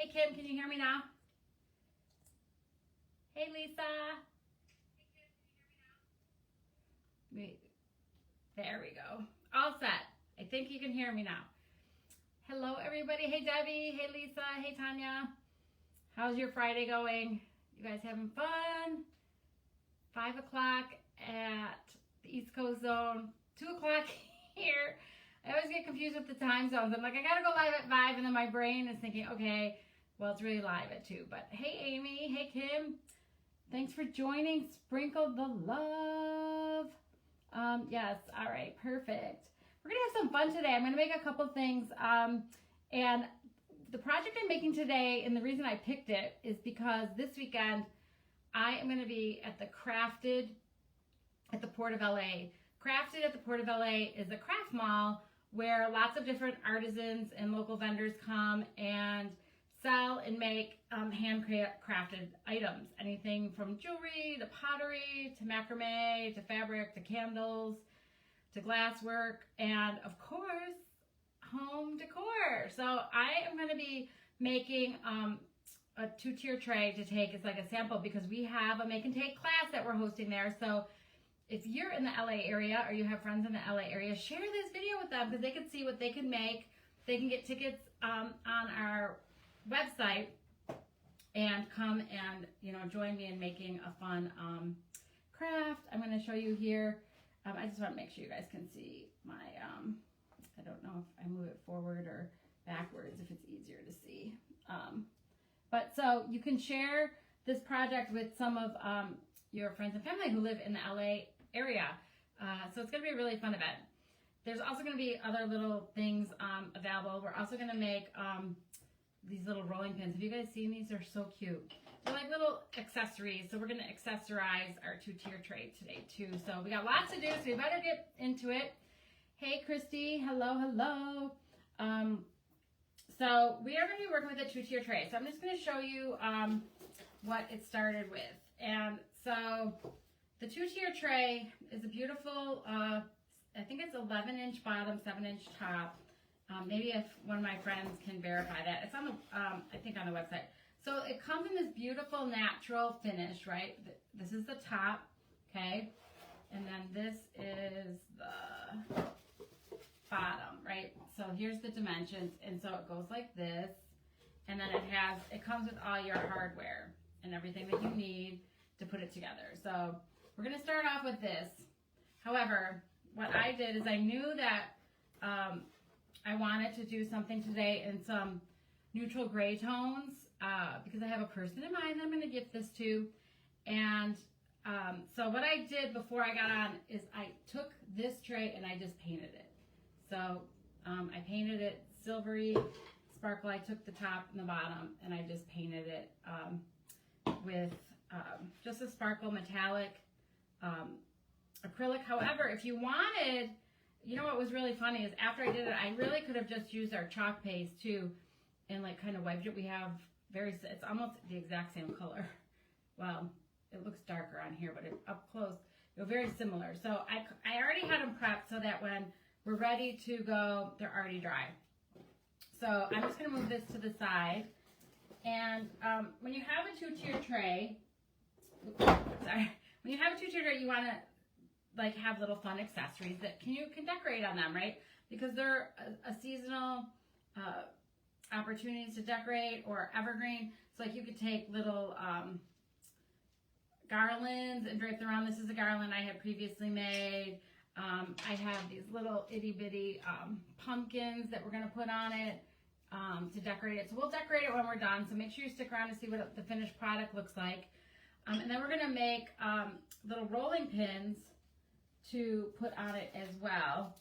Hey Kim, can you hear me now? Hey Lisa. Wait, there we go. All set. I think you can hear me now. Hello everybody. Hey Debbie. Hey Lisa. Hey Tanya. How's your Friday going? You guys having fun? 5 o'clock at the East Coast zone. 2 o'clock here. I always get confused with the time zones. I'm like, I gotta go live at 5, and then my brain is thinking, okay, well, it's really live at 2. But hey, Amy. Hey, Kim. Thanks for joining. Sprinkle the love. Yes. All right. Perfect. We're going to have some fun today. I'm going to make a couple things. And the project I'm making today, and the reason I picked it is because this weekend I am going to be at the Crafted at the Port of LA. Crafted at the Port of LA is a craft mall where lots of different artisans and local vendors come and sell and make handcrafted items. Anything from jewelry to pottery to macrame to fabric to candles to glasswork and, of course, home decor. So I am going to be making a 2-tier tray to take as like a sample because we have a make and take class that we're hosting there. So if you're in the LA area or you have friends in the LA area, share this video with them because they can see what they can make. They can get tickets on our website and come and, you know, join me in making a fun craft. I'm going to show you here. I just want to make sure you guys can see my, I don't know if I move it forward or backwards if it's easier to see. But so you can share this project with some of your friends and family who live in the LA area. So it's going to be a really fun event. There's also going to be other little things available. We're also going to make these little rolling pins. Have you guys seen these? They're so cute. They're like little accessories. So we're going to accessorize our 2-tier tray today too. So we got lots to do, so we better get into it. Hey Christy, hello, hello. So we are going to be working with a 2-tier tray. So I'm just going to show you what it started with. And so the 2-tier tray is a beautiful, I think it's 11-inch bottom, 7-inch top. Maybe if one of my friends can verify that. It's on the, I think on the website. So it comes in this beautiful natural finish, right? This is the top, okay? And then this is the bottom, right? So here's the dimensions. And so it goes like this. And then it comes with all your hardware and everything that you need to put it together. So we're going to start off with this. However, what I did is I knew that I wanted to do something today in some neutral gray tones because I have a person in mind that I'm going to gift this to. And so what I did before I got on is I took this tray and I just painted it. So I painted it silvery sparkle. I took the top and the bottom and I just painted it with just a sparkle metallic acrylic. However, if you wanted, you know what was really funny is after I did it, I really could have just used our chalk paste too and like kind of wiped it. We have it's almost the exact same color. Well, it looks darker on here, but up close, they're very similar. So I already had them prepped so that when we're ready to go, they're already dry. So I'm just going to move this to the side. And when you have a 2-tier tray, when you have a 2-tier tray, you want to like have little fun accessories that you can decorate on them, right? Because they're a seasonal opportunities to decorate or evergreen. So like you could take little garlands and drape them around. This is a garland I had previously made. I have these little itty bitty pumpkins that we're going to put on it to decorate it. So we'll decorate it when we're done. So make sure you stick around to see what the finished product looks like. And then we're going to make little rolling pins to put on it as well.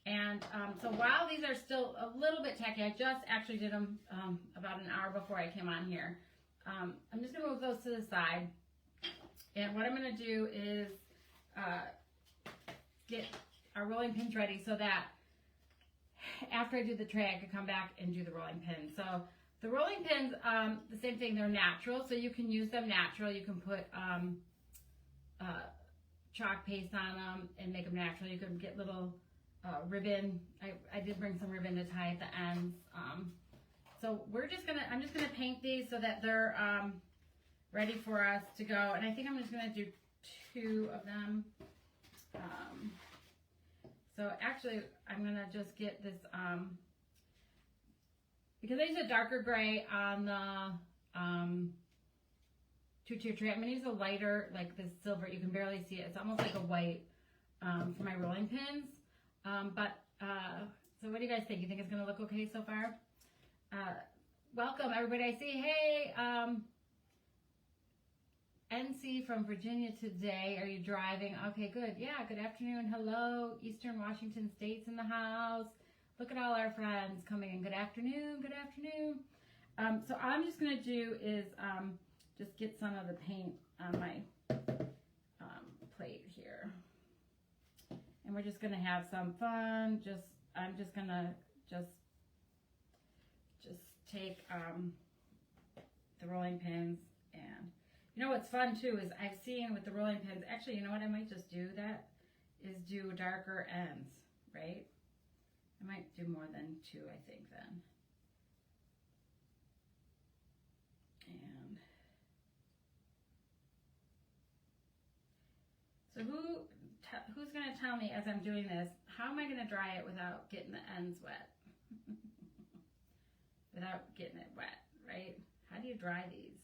And so while these are still a little bit tacky, I just actually did them about an hour before I came on here. I'm just going to move those to the side. And what I'm going to do is get our rolling pins ready so that after I do the tray, I can come back and do the rolling pins. So the rolling pins, the same thing, they're natural, so you can use them natural. You can put chalk paste on them and make them natural. You can get little ribbon. I did bring some ribbon to tie at the ends. So I'm just gonna paint these so that they're ready for us to go. And I think I'm just gonna do 2 of them. So actually, I'm gonna just get this, because I use a darker gray on the 2-tier tray. I'm gonna use a lighter, like this silver. You can barely see it. It's almost like a white for my rolling pins. So what do you guys think? You think it's gonna look okay so far? Welcome everybody. I see. Hey, NC from Virginia today. Are you driving? Okay, good. Yeah, good afternoon. Hello, Eastern Washington State's in the house. Look at all our friends coming in. Good afternoon. Good afternoon. So all I'm just going to do is just get some of the paint on my plate here. And we're just going to have some fun. I'm just going to just take the rolling pins. And you know what's fun too is I've seen with the rolling pins, actually, you know what I might just do that is do darker ends, right? I might do more than 2, I think, then. And so who's going to tell me as I'm doing this, how am I going to dry it without getting the ends wet? Without getting it wet, right? How do you dry these?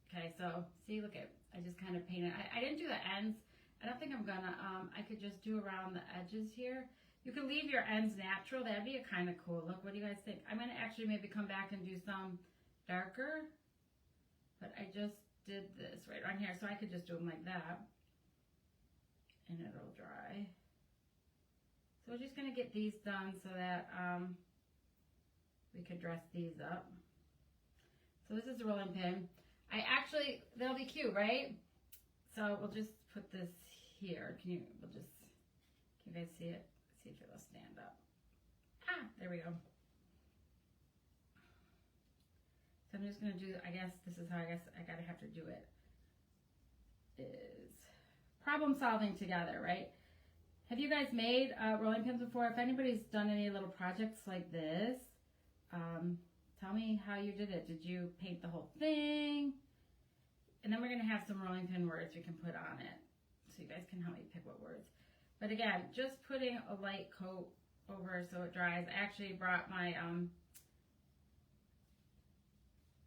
Okay, so see, look at, I just kind of painted. I didn't do the ends. I don't think I'm gonna, I could just do around the edges here. You can leave your ends natural. That'd be a kind of cool look. What do you guys think? I'm gonna actually maybe come back and do some darker, but I just did this right on here, so I could just do them like that, and it'll dry. So we're just gonna get these done so that we could dress these up. So this is the rolling pin. They'll be cute, right? So we'll just put this here. Can you guys see it? See if it'll stand up. There we go. So I'm just gonna do, I guess this is how I gotta have to do it. Is problem solving together, right? Have you guys made rolling pins before? If anybody's done any little projects like this, tell me how you did it. Did you paint the whole thing? And then we're going to have some rolling pin words we can put on it. So you guys can help me pick what words. But again, just putting a light coat over so it dries. I actually brought my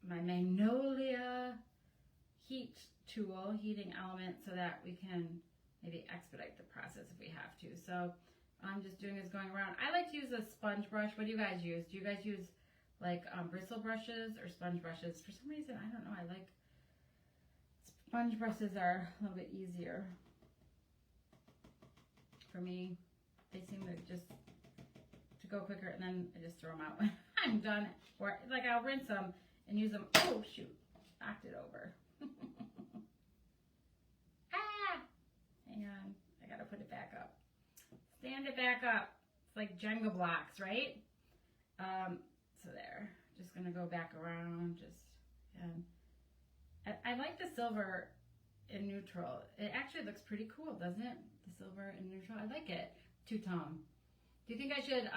my Magnolia heating element, so that we can maybe expedite the process if we have to. So I'm just doing is going around. I like to use a sponge brush. What do you guys use? Do you guys use like bristle brushes or sponge brushes? For some reason, I don't know, I like sponge brushes are a little bit easier for me. They seem to just to go quicker, and then I just throw them out when I'm done. Or like I'll rinse them and use them. Oh shoot, knocked it over. Hang on, I gotta put it back up. Stand it back up. It's like Jenga blocks, right? So there, just gonna go back around, I like the silver in neutral. It actually looks pretty cool, doesn't it? The silver in neutral, I like it. Two-tone. Do you think I should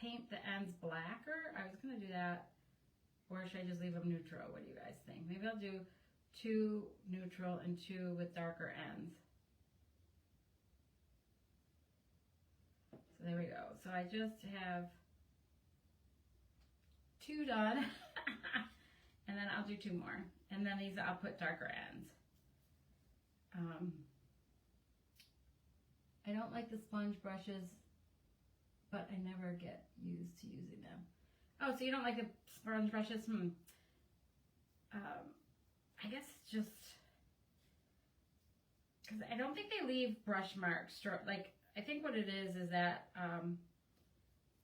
paint the ends blacker? I was gonna do that, or should I just leave them neutral? What do you guys think? Maybe I'll do 2 neutral and 2 with darker ends. So there we go. So I just have 2 done. And then I'll do 2 more. And then these I'll put darker ends. I don't like the sponge brushes, but I never get used to using them. Oh, so you don't like the sponge brushes? I guess it's just because I don't think they leave brush marks. Like, I think what it is that,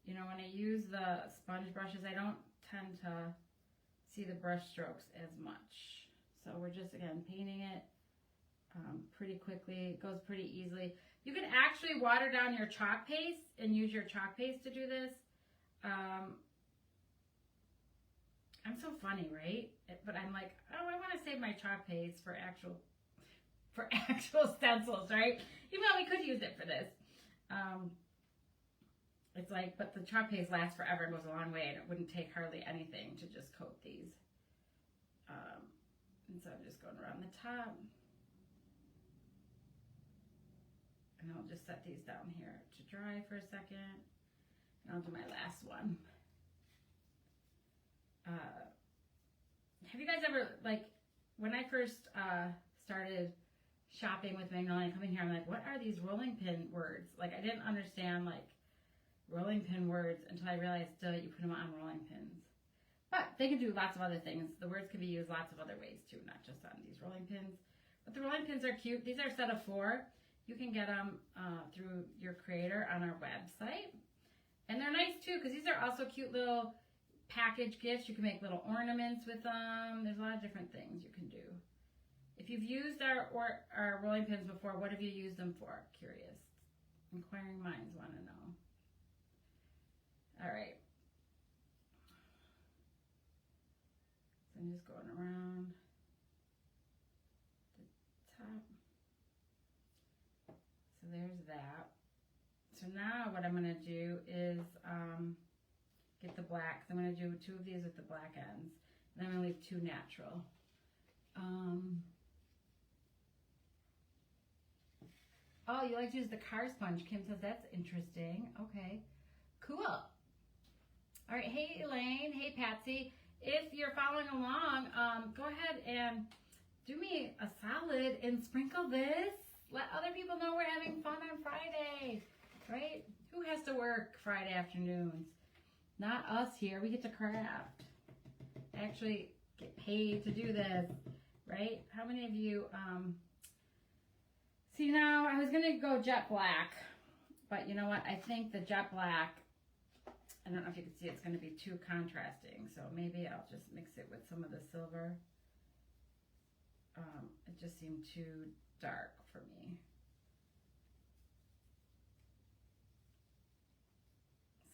you know, when I use the sponge brushes, I don't tend to see the brush strokes as much. So we're just, again, painting it pretty quickly. It goes pretty easily. You can actually water down your chalk paste and use your chalk paste to do this. I'm so funny, right? But I'm like, oh, I want to save my chalk paste for actual stencils, right? Even though we could use it for this. It's like, but the chalk paste lasts forever and goes a long way, and it wouldn't take hardly anything to just coat these. And so I'm just going around the top. And I'll just set these down here to dry for a second. And I'll do my last one. Have you guys ever, like, when I first started shopping with Magnolia and coming here, I'm like, what are these rolling pin words? Like, I didn't understand, like, rolling pin words until I realized that you put them on rolling pins. But they can do lots of other things. The words can be used lots of other ways, too, not just on these rolling pins. But the rolling pins are cute. These are a set of 4. You can get them through your creator on our website. And they're nice, too, because these are also cute little package gifts. You can make little ornaments with them. There's a lot of different things you can do. If you've used our rolling pins before, what have you used them for? Curious. Inquiring minds want to know. All right. So I'm just going around the top. So there's that. So now what I'm going to do is get the black. So I'm going to do 2 of these with the black ends. And I'm going to leave 2 natural. Oh, you like to use the car sponge. Kim says that's interesting. Okay, cool. All right, hey Elaine, hey Patsy. If you're following along, go ahead and do me a solid and sprinkle this. Let other people know we're having fun on Friday, right? Who has to work Friday afternoons? Not us here. We get to craft. Actually get paid to do this, right? How many of you, see now, I was going to go jet black, but you know what? I think the jet black, I don't know if you can see, it's going to be too contrasting, so maybe I'll just mix it with some of the silver. It just seemed too dark for me.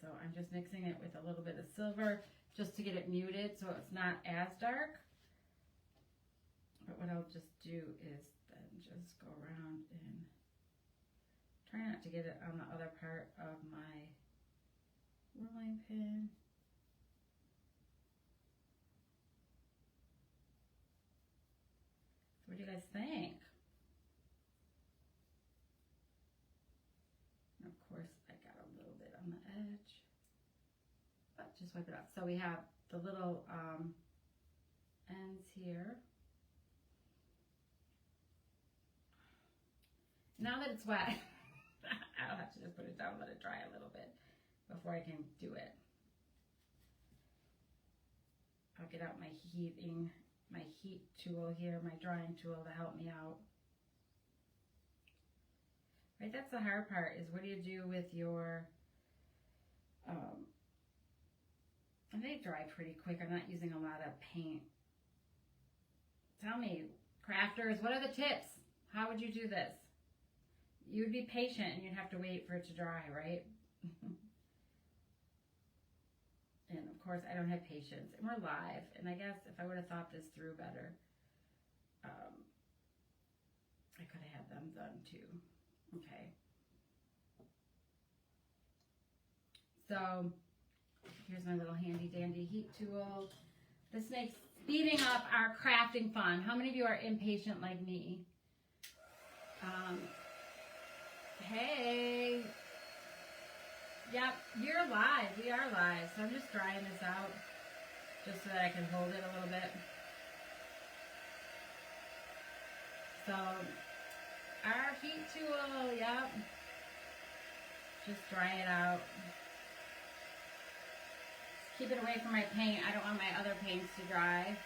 So I'm just mixing it with a little bit of silver just to get it muted so it's not as dark. But what I'll just do is then just go around and try not to get it on the other part of my rolling pin. So what do you guys think? And of course I got a little bit on the edge, but just wipe it off. So we have the little ends here. Now that it's wet, I'll have to just put it down and let it dry a little bit before I can do it. I'll get out my heat tool here, my drying tool to help me out. Right, that's the hard part, is what do you do with your, and they dry pretty quick. I'm not using a lot of paint. Tell me, crafters, what are the tips? How would you do this? You would be patient and you'd have to wait for it to dry, right? And of course, I don't have patience. And we're live. And I guess if I would have thought this through better, I could have had them done too. Okay. So here's my little handy dandy heat tool. This makes speeding up our crafting fun. How many of you are impatient like me? Hey. Yep, you're live. We are live. So I'm just drying this out just so that I can hold it a little bit. So our heat tool, yep. Just dry it out. Keep it away from my paint. I don't want my other paints to dry.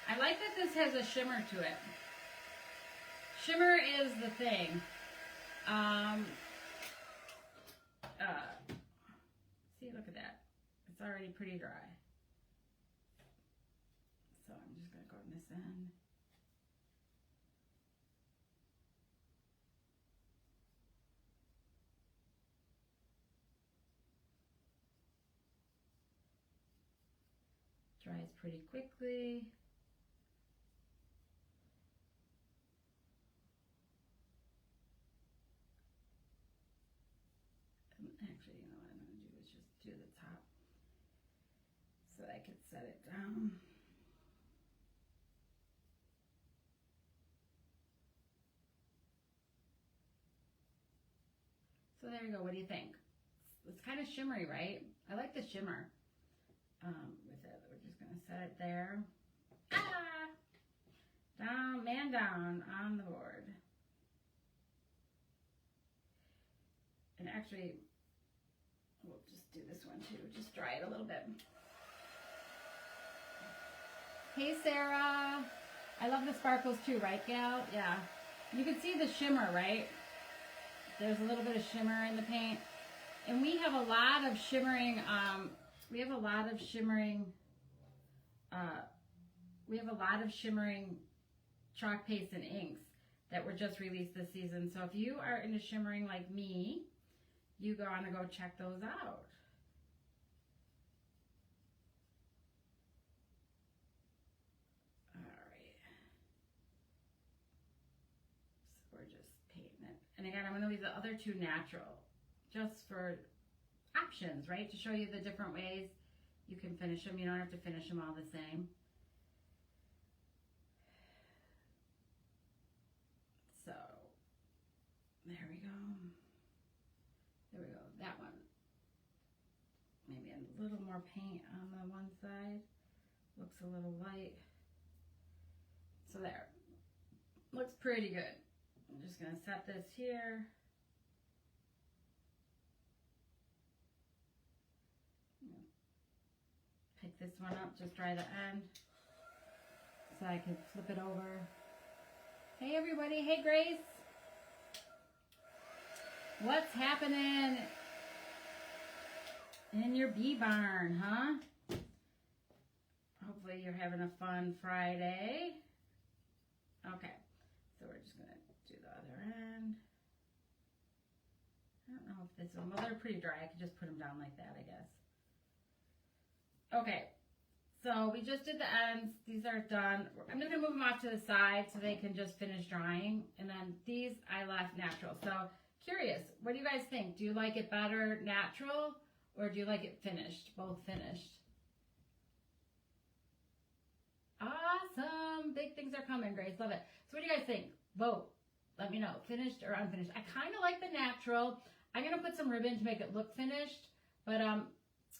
I like that this has a shimmer to it. Shimmer is the thing. See, look at that. It's already pretty dry. So I'm just going to go on this end. Dries pretty quickly. Actually, I could set it down. So there you go. What do you think? It's kind of shimmery, right? I like the shimmer with it. We're just going to set it there. Ah! Down, man down on the board. And actually, we'll just do this one too. Just dry it a little bit. Hey, Sarah. I love the sparkles too, right, Gal? Yeah. You can see the shimmer, right? There's a little bit of shimmer in the paint. And we have a lot of shimmering, chalk paste and inks that were just released this season. So if you are into shimmering like me, you want to go check those out. All right. So we're just painting it. And again, I'm going to leave the other two natural just for options, right? To show you the different ways you can finish them. You don't have to finish them all the same. So, there we go. There we go. That one. Maybe a little more paint on the one side. Looks a little light. So there. Looks pretty good. I'm just going to set this here. Pick this one up, just dry the end so I can flip it over. Hey everybody, hey Grace. What's happening in your bee barn, huh? Hopefully you're having a fun Friday. Okay, so we're just gonna do the other end. I don't know if this one, well they're pretty dry, I could just put them down like that, I guess. Okay, so we just did the ends. These are done. I'm going to move them off to the side so they can just finish drying. And then these I left natural. So curious, what do you guys think? Do you like it better natural or do you like it finished? Both finished. Awesome. Big things are coming, Grace. Love it. So what do you guys think? Vote. Let me know. Finished or unfinished. I kind of like the natural. I'm going to put some ribbon to make it look finished. But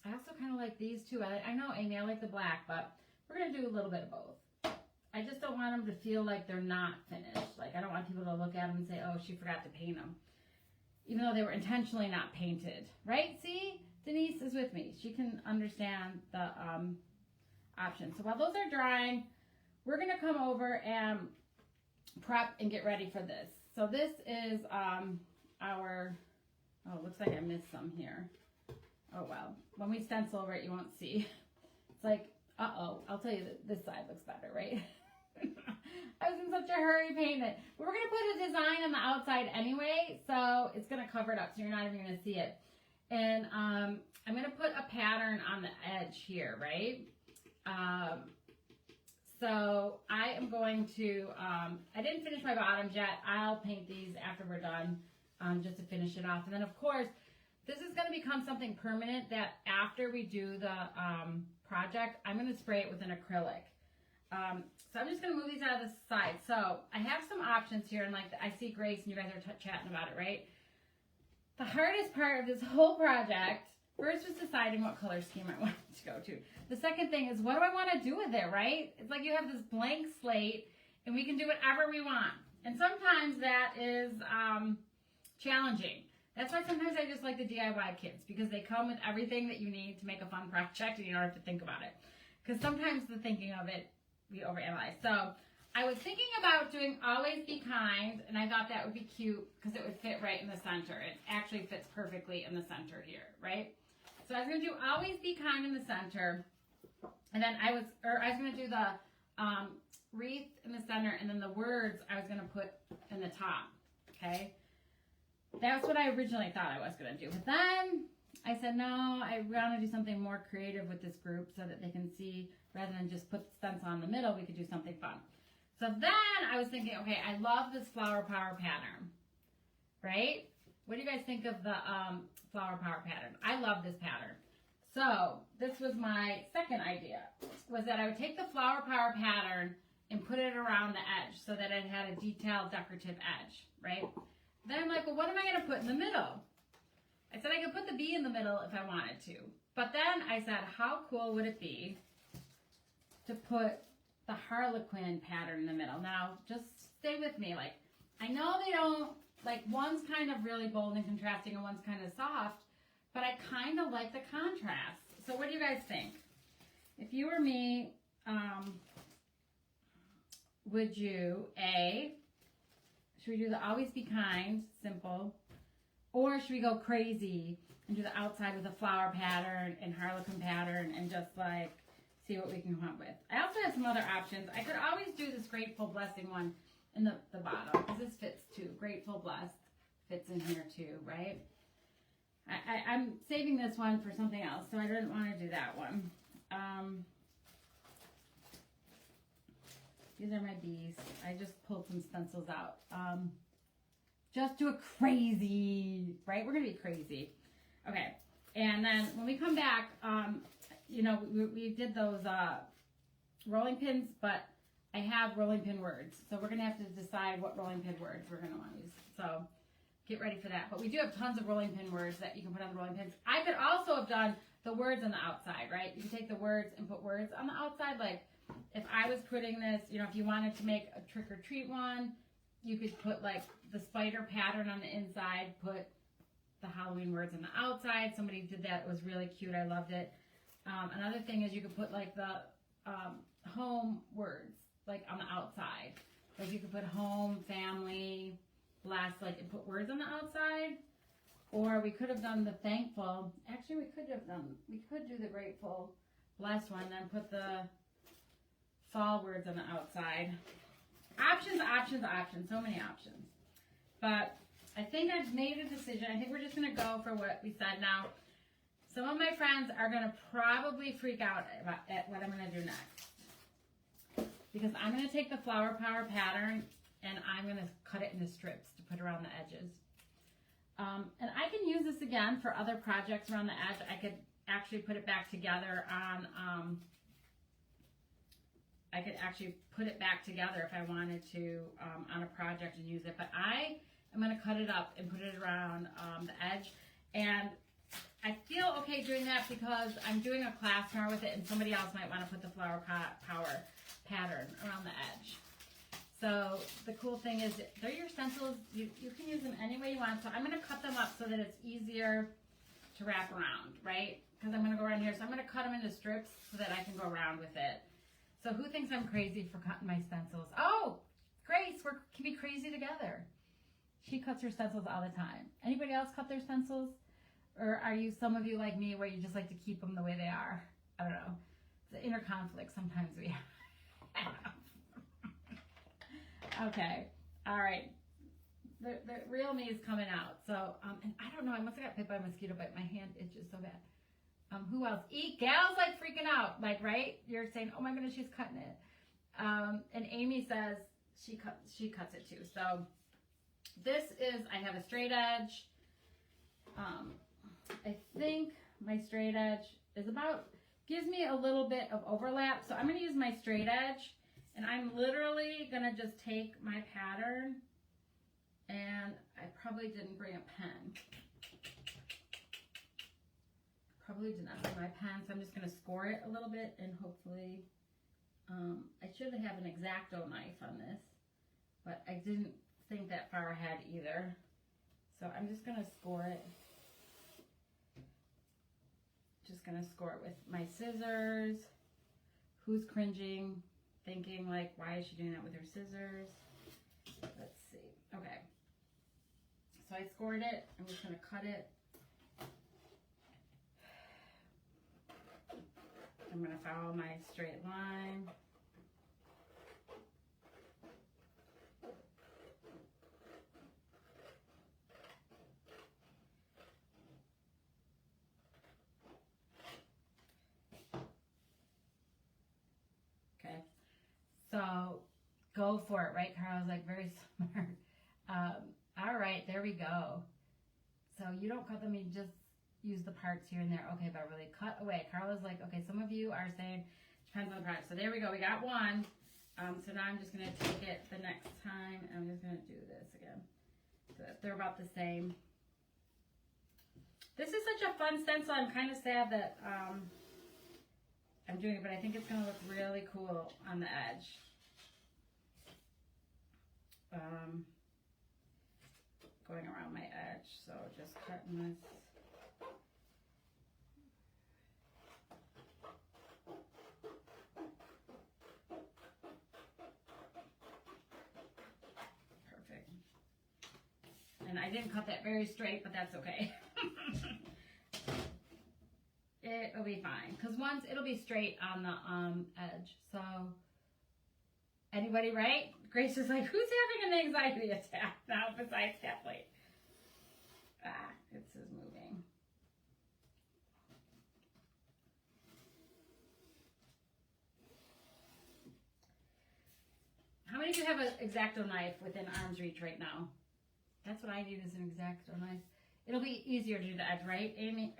I also kind of like these too. I know, Amy, I like the black, but we're going to do a little bit of both. I just don't want them to feel like they're not finished. Like, I don't want people to look at them and say, oh, she forgot to paint them. Even though they were intentionally not painted. Right? See? Denise is with me. She can understand the options. So while those are drying, we're going to come over and prep and get ready for this. So this is our, oh, it looks like I missed some here. Oh, well, when we stencil over it, you won't see. It's like, uh-oh, I'll tell you that this side looks better, right? I was in such a hurry painting it. But we're going to put a design on the outside anyway, so it's going to cover it up, so you're not even going to see it. And I'm going to put a pattern on the edge here, right? So I am going to, I didn't finish my bottoms yet. I'll paint these after we're done, just to finish it off. And then, of course, this is going to become something permanent that after we do the project, I'm going to spray it with an acrylic. So I'm just going to move these out of the side. So I have some options here, and like I see Grace and you guys are chatting about it, right? The hardest part of this whole project, first was deciding what color scheme I wanted to go to. The second thing is, what do I want to do with it, right? It's like you have this blank slate, and we can do whatever we want. And sometimes that is challenging. That's why sometimes I just like the DIY kits, because they come with everything that you need to make a fun project and you don't have to think about it. Because sometimes the thinking of it, we overanalyze. So I was thinking about doing Always Be Kind, and I thought that would be cute because it would fit right in the center. It actually fits perfectly in the center here, right? So I was going to do Always Be Kind in the center, and then I was going to do the wreath in the center, and then the words I was going to put in the top, okay? That's what I originally thought I was going to do. But then I said, no, I want to do something more creative with this group so that they can see, rather than just put the stencil in the middle, we could do something fun. So then I was thinking, okay, I love this Flower Power pattern, right? What do you guys think of the Flower Power pattern? I love this pattern. So this was my second idea, was that I would take the Flower Power pattern and put it around the edge so that it had a detailed decorative edge, right? Then I'm like, well, what am I going to put in the middle? I said I could put the bee in the middle if I wanted to. But then I said, how cool would it be to put the Harlequin pattern in the middle? Now, just stay with me. Like, I know they don't, like, one's kind of really bold and contrasting and one's kind of soft, but I kind of like the contrast. So what do you guys think? If you were me, would you, A, should we do the always be kind, simple, or should we go crazy and do the outside with a flower pattern and Harlequin pattern and just like see what we can come up with? I also have some other options. I could always do this Grateful Blessing one in the bottom, because this fits too. Grateful Blessed fits in here too, right? I'm saving this one for something else, so I didn't want to do that one. These are my bees. I just pulled some stencils out. Just do a crazy, right? We're going to be crazy. Okay. And then when we come back, you know, we did those rolling pins, but I have rolling pin words. So we're going to have to decide what rolling pin words we're going to want to use. So get ready for that. But we do have tons of rolling pin words that you can put on the rolling pins. I could also have done the words on the outside, right? You can take the words and put words on the outside. Like if I was putting this, you know, if you wanted to make a trick or treat one, you could put like the spider pattern on the inside, put the Halloween words on the outside. Somebody did that. It was really cute. I loved it. Another thing is you could put like the home words like on the outside. Like you could put home, family, bless, like and put words on the outside. Or we could have done the thankful. Actually, we could do the grateful, blessed one, then put the fall words on the outside. Options, options, options. So many options. But I think I've made a decision. I think we're just going to go for what we said. Now, some of my friends are going to probably freak out at what I'm going to do next. Because I'm going to take the Flower Power pattern and I'm going to cut it into strips to put around the edges. And I can use this again for other projects around the edge. I could actually put it back together on... I could actually put it back together if I wanted to on a project and use it. But I am going to cut it up and put it around the edge. And I feel okay doing that because I'm doing a class tomorrow with it, and somebody else might want to put the Flower Power pattern around the edge. So the cool thing is they're your stencils. You can use them any way you want. So I'm going to cut them up so that it's easier to wrap around, right? Because I'm going to go around here. So I'm going to cut them into strips so that I can go around with it. So who thinks I'm crazy for cutting my stencils? Oh, Grace, we can be crazy together. She cuts her stencils all the time. Anybody else cut their stencils? Or are you some of you like me where you just like to keep them the way they are? I don't know. The inner conflict sometimes we have. Okay. All right. The real me is coming out. So, and I don't know. I must have got bit by a mosquito bite. My hand itches so bad. Who else? Gal's like freaking out, like, right? You're saying, oh my goodness, she's cutting it. And Amy says she cuts it too. So this is, I have a straight edge. I think my straight edge is gives me a little bit of overlap. So I'm going to use my straight edge, and I'm literally going to just take my pattern, and I probably didn't bring a pen. Probably did not bring my pen, so I'm just going to score it a little bit, and hopefully, I should have an X-Acto knife on this, but I didn't think that far ahead either. So I'm just going to score it. Just going to score it with my scissors. Who's cringing, thinking like, why is she doing that with her scissors? Let's see. Okay. So I scored it. I'm just going to cut it. I'm going to follow my straight line. Okay. So go for it, right, Carl? I was like, very smart. All right, there we go. So you don't cut them, you just use the parts here and there. Okay, Beverly, cut away. Carla's like, okay, some of you are saying depends on the product. So there we go. We got one. So now I'm just going to take it the next time. And I'm just going to do this again. So they're about the same. This is such a fun stencil. I'm kind of sad that I'm doing it, but I think it's going to look really cool on the edge. Going around my edge, so just cutting this. Perfect. And I didn't cut that very straight, but that's okay. It'll be fine, because once it'll be straight on the edge. So, anybody right? Grace is like, who's having an anxiety attack now besides Kathleen? Ah, it says moving. How many of you have an X-Acto knife within arm's reach right now? That's what I need, is an X-Acto knife. It'll be easier to do the edge, right? Amy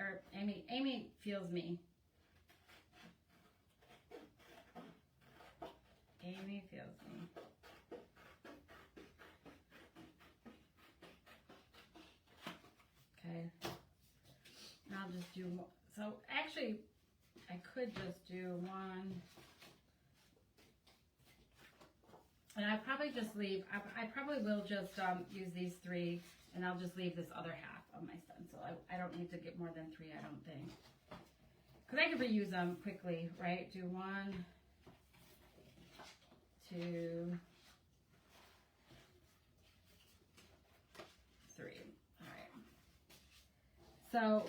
feels me. Amy feels me. Okay. And I'll just do one. So actually, I could just do one. And I probably just leave, I probably will just use these three, and I'll just leave this other half of my stencil. I don't need to get more than three, I don't think. Because I could reuse them quickly, right? Do 1, 2, 3. All right. So,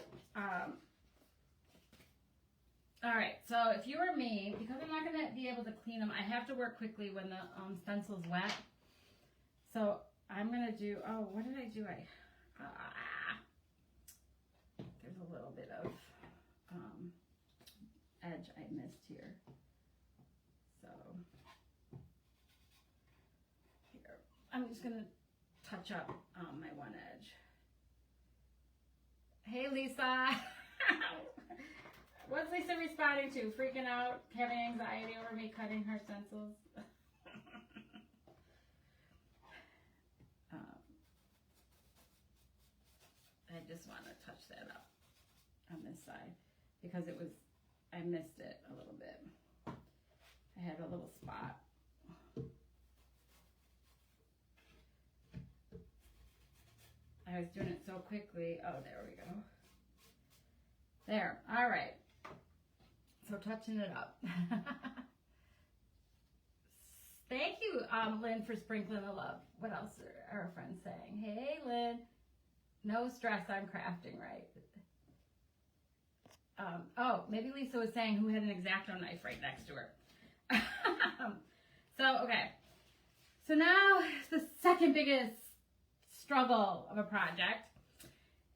all right. So if you were me, because I'm not going to be able to clean them, I have to work quickly when the stencil's wet. So I'm going to do, oh, what did I do? There's a little bit of edge I missed here. So here, I'm just going to touch up my one edge. Hey, Lisa. What's Lisa responding to? Freaking out, having anxiety over me cutting her stencils? I just want to touch that up on this side because it was, I missed it a little bit. I had a little spot. I was doing it so quickly. Oh, there we go. There. All right. So touching it up. Thank you, Lynn, for sprinkling the love. What else are our friends saying? Hey, Lynn. No stress, I'm crafting, right? Oh, maybe Lisa was saying who had an X-Acto knife right next to her. So, okay. So now the second biggest struggle of a project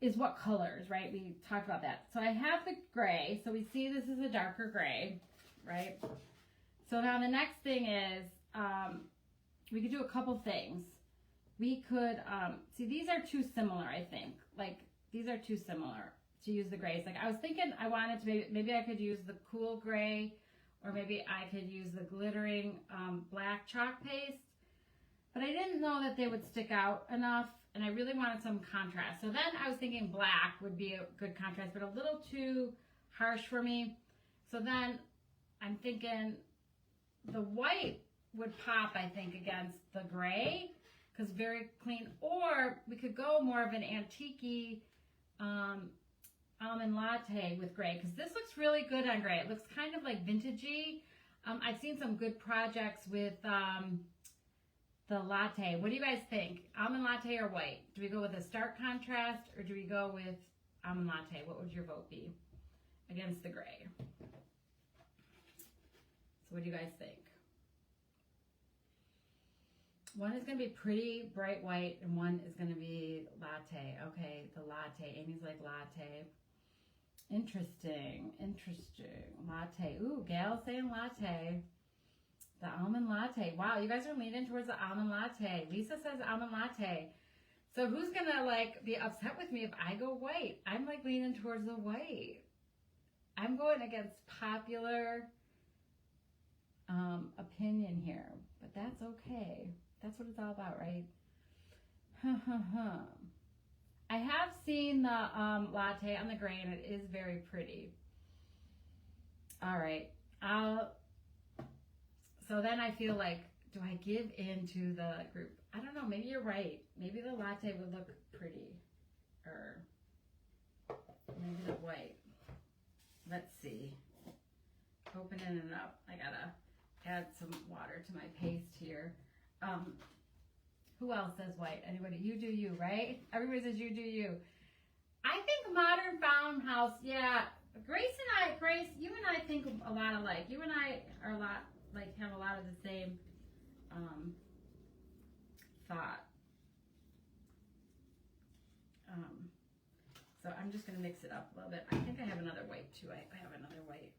is what colors, right? We talked about that. So I have the gray. So we see this is a darker gray, right? So now the next thing is we could do a couple things. We could, see, these are too similar, I think. Like, these are too similar to use the grays. Like, I was thinking I wanted to, maybe I could use the cool gray, or maybe I could use the glittering black chalk paste. But I didn't know that they would stick out enough, and I really wanted some contrast. So then I was thinking black would be a good contrast, but a little too harsh for me. So then I'm thinking the white would pop, I think, against the gray, because very clean. Or we could go more of an antique-y almond latte with gray, because this looks really good on gray. It looks kind of like vintagey. I've seen some good projects with the latte. What do you guys think? Almond latte or white? Do we go with a stark contrast, or do we go with almond latte? What would your vote be against the gray? So what do you guys think? One is going to be pretty bright white, and one is going to be latte. Okay, the latte. Amy's like latte. Interesting. Interesting. Latte. Ooh, Gail saying latte. The almond latte. Wow, you guys are leaning towards the almond latte. Lisa says almond latte. So who's gonna like be upset with me if I go white? I'm like leaning towards the white. I'm going against popular opinion here, but that's okay. That's what it's all about, right? I have seen the latte on the gray, and it is very pretty. All right. So then I feel like, do I give in to the group? I don't know. Maybe you're right. Maybe the latte would look pretty. Or maybe the white. Let's see. Opening it up. I gotta add some water to my paste here. Who else says white? Anybody? You do you, right? Everybody says you do you. I think modern farmhouse, yeah. Grace, you and I think a lot alike. You and I are a lot, like, have a lot of the same thought. So I'm just going to mix it up a little bit. I think I have another white too. I have another white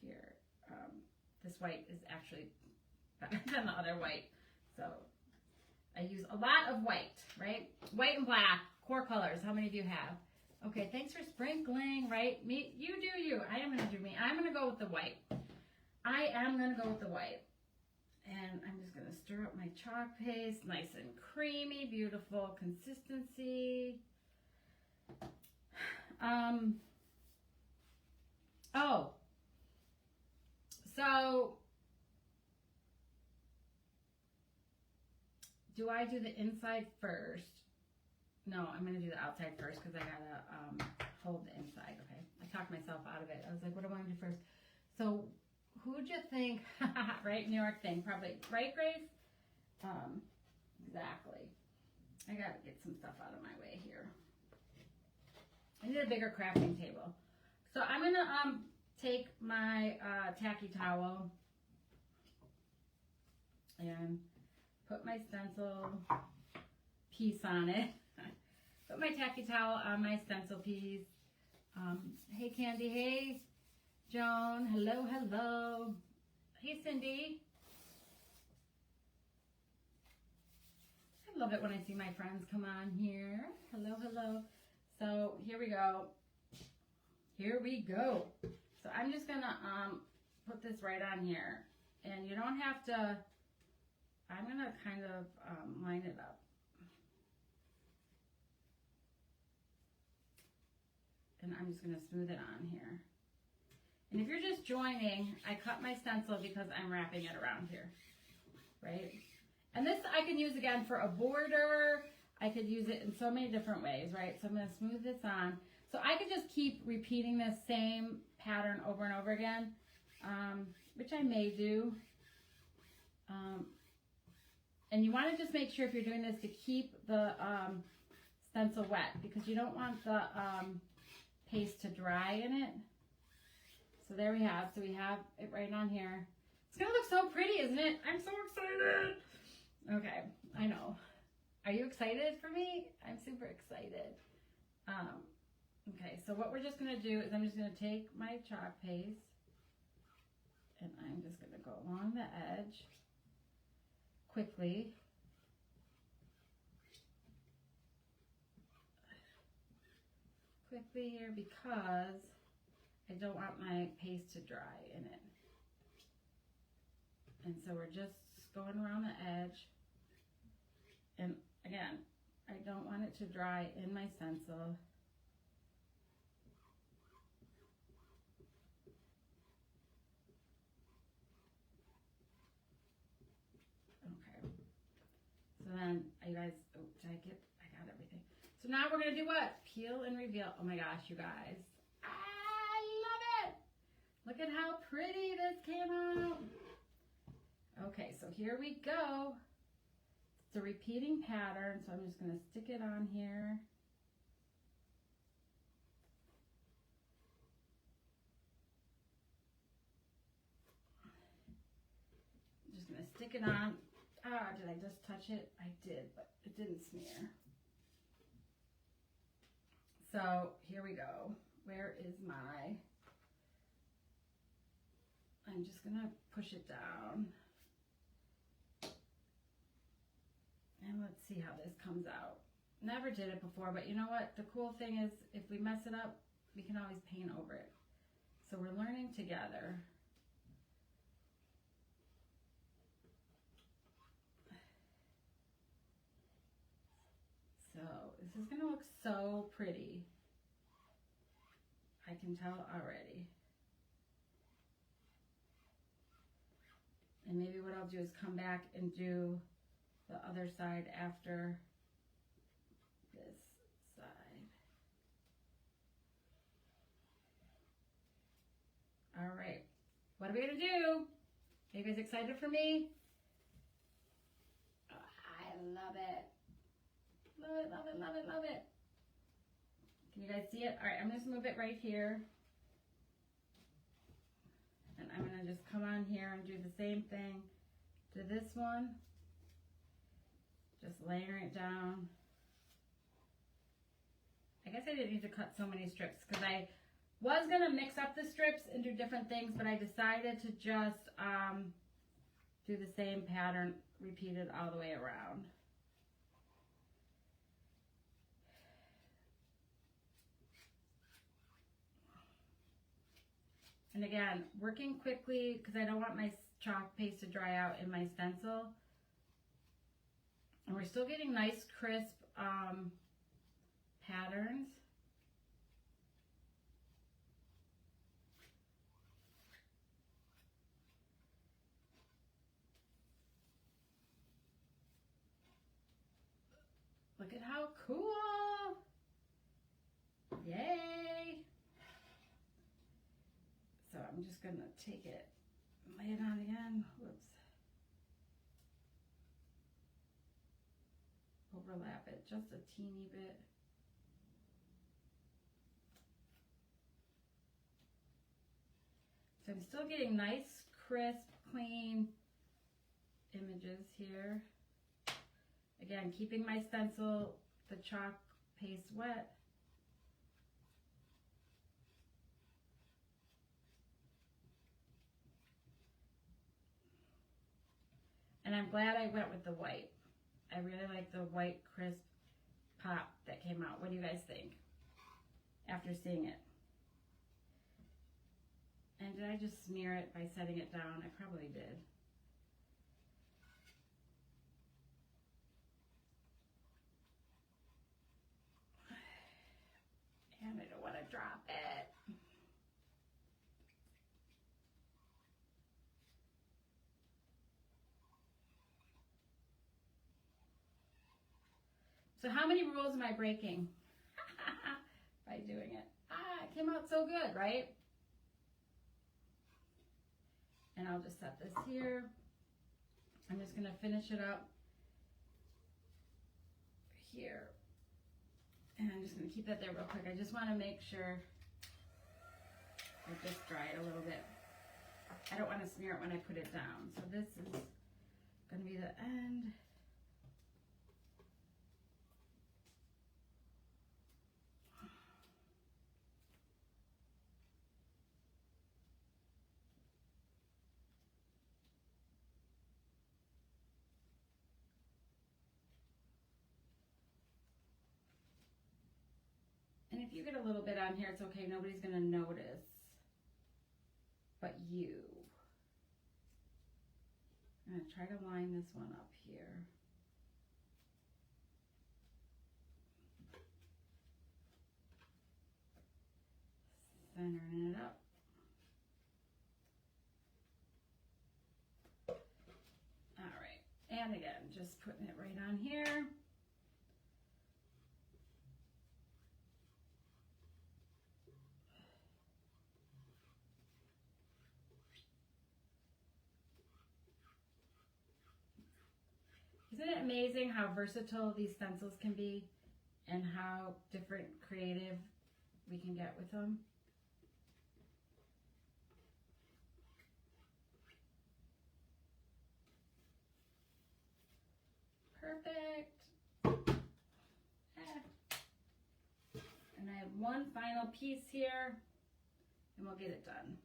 here. This white is actually better than the other white. So I use a lot of white, right? White and black, core colors. How many of you have? Okay, thanks for sprinkling, right? You do you. I am going to do me. I'm going to go with the white. I am going to go with the white. And I'm just going to stir up my chalk paste. Nice and creamy, beautiful consistency. So do I do the inside first? No, I'm going to do the outside first because I got to hold the inside, okay? I talked myself out of it. I was like, what do I want to do first? So who'd you think, right, New York thing, probably, right, Grace? Exactly. I got to get some stuff out of my way here. I need a bigger crafting table. So I'm going to take my tacky towel and put my stencil piece on it. Put my tacky towel on my stencil piece. Hey, Candy. Hey, Joan. Hello, hello. Hey, Cindy. I love it when I see my friends come on here. Hello, hello. So here we go. Here we go. So I'm just going to put this right on here. And you don't have to, I'm going to kind of line it up. And I'm just going to smooth it on here. And if you're just joining, I cut my stencil because I'm wrapping it around here, right? And this I can use again for a border. I could use it in so many different ways, right? So I'm going to smooth this on. So I could just keep repeating this same pattern over and over again, which I may do. And you want to just make sure if you're doing this to keep the stencil wet because you don't want the paste to dry in it. So there we have. So we have it right on here. It's going to look so pretty, isn't it? I'm so excited. Okay, I know. Are you excited for me? I'm super excited. Okay, so what we're just going to do is I'm just going to take my chalk paste and I'm just going to go along the edge quickly. Quickly here because I don't want my paste to dry in it. And so we're just going around the edge. And again, I don't want it to dry in my stencil. Okay. So then, you guys, oh, I got everything. So now we're going to do what? Peel and reveal. Oh my gosh, you guys. I love it. Look at how pretty this came out. Okay, so here we go. It's a repeating pattern, so I'm just going to stick it on here. I'm just going to stick it on. Ah, did I just touch it? I did, but it didn't smear. So here we go. Where is my, I'm just going to push it down. And let's Let's see how this comes out. Never did it before, but you know what? The cool thing is if we mess it up, we can always paint over it. So we're learning together. So this is gonna look so pretty. I can tell already. And maybe what I'll do is come back and do the other side after this side. All right, what are we gonna do? Are you guys excited for me? Oh, I love it. Love it, love it, love it, love it. Can you guys see it? All right, I'm just gonna move it right here. And I'm gonna just come on here and do the same thing to this one. Just layering it down. I guess I didn't need to cut so many strips because I was gonna mix up the strips and do different things, but I decided to just do the same pattern repeated all the way around. And again, working quickly because I don't want my chalk paste to dry out in my stencil. And we're still getting nice, crisp patterns. Look at how cool! Yay! So I'm just gonna take it and lay it on again. Whoops. Overlap it just a teeny bit. So I'm still getting nice, crisp, clean images here. Again, keeping my stencil, the chalk paste wet. And I'm glad I went with the white. I really like the white crisp pop that came out. What do you guys think after seeing it? And did I just smear it by setting it down? I probably did. And I don't want to drop it. So how many rules am I breaking by doing it? It came out so good, right? And I'll just set this here. I'm just going to finish it up here. And I'm just going to keep that there real quick. I just want to make sure I just dry it a little bit. I don't want to smear it when I put it down. So this is going to be the end. And if you get a little bit on here, it's okay. Nobody's going to notice but you. I'm going to try to line this one up here. Centering it up. All right. And again, just putting it right on here. Isn't it amazing how versatile these stencils can be and how different creative we can get with them? Perfect. And I have one final piece here and we'll get it done.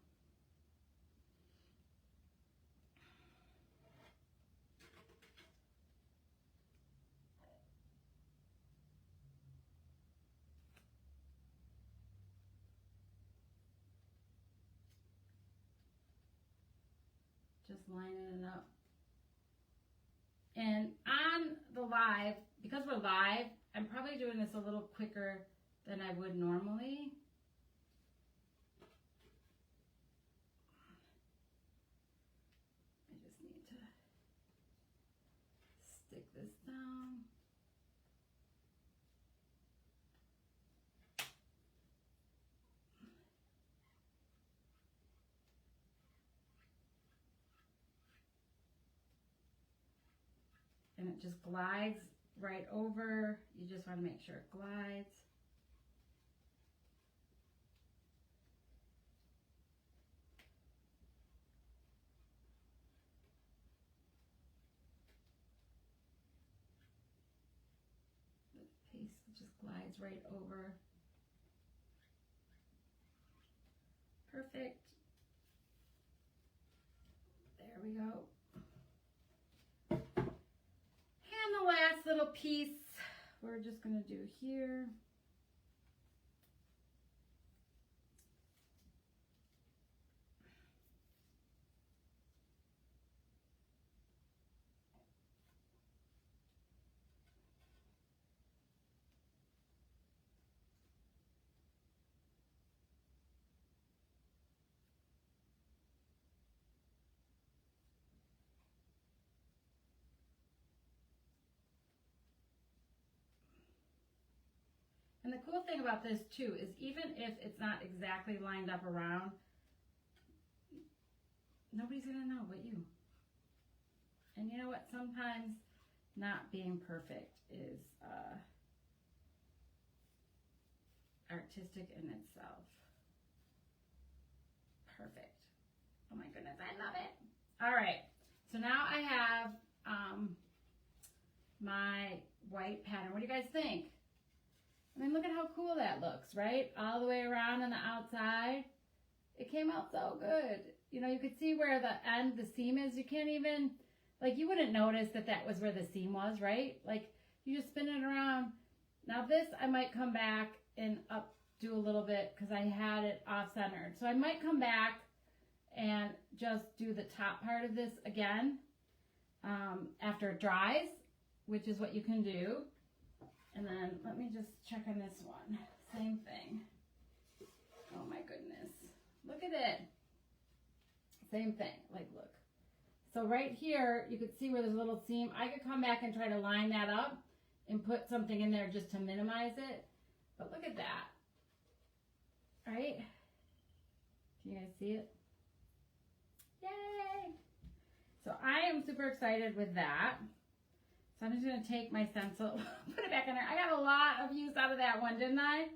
Just lining it up. And on the live, because we're live, I'm probably doing this a little quicker than I would normally. I just need to stick this down. And it just glides right over. You just want to make sure it glides. The paste just glides right over. Perfect. There we go. And the last little piece we're just going to do here. And the cool thing about this too is even if it's not exactly lined up around, nobody's gonna know but you. And you know what? Sometimes not being perfect is artistic in itself. Perfect. Oh my goodness, I love it. All right, so now I have my white pattern. What do you guys think? I mean, look at how cool that looks, right? All the way around on the outside. It came out so good. You know, you could see where the seam is. You can't even, like, you wouldn't notice that that was where the seam was, right? Like, you just spin it around. Now this, I might come back and do a little bit because I had it off-centered. So I might come back and just do the top part of this again after it dries, which is what you can do. And then let me just check on this one. Same thing. Oh my goodness. Look at it. Same thing. Like, look. So right here, you could see where there's a little seam. I could come back and try to line that up and put something in there just to minimize it. But look at that. Right? Can you guys see it? Yay! So I am super excited with that. So I'm just going to take my stencil, put it back in there. I got a lot of use out of that one, didn't I?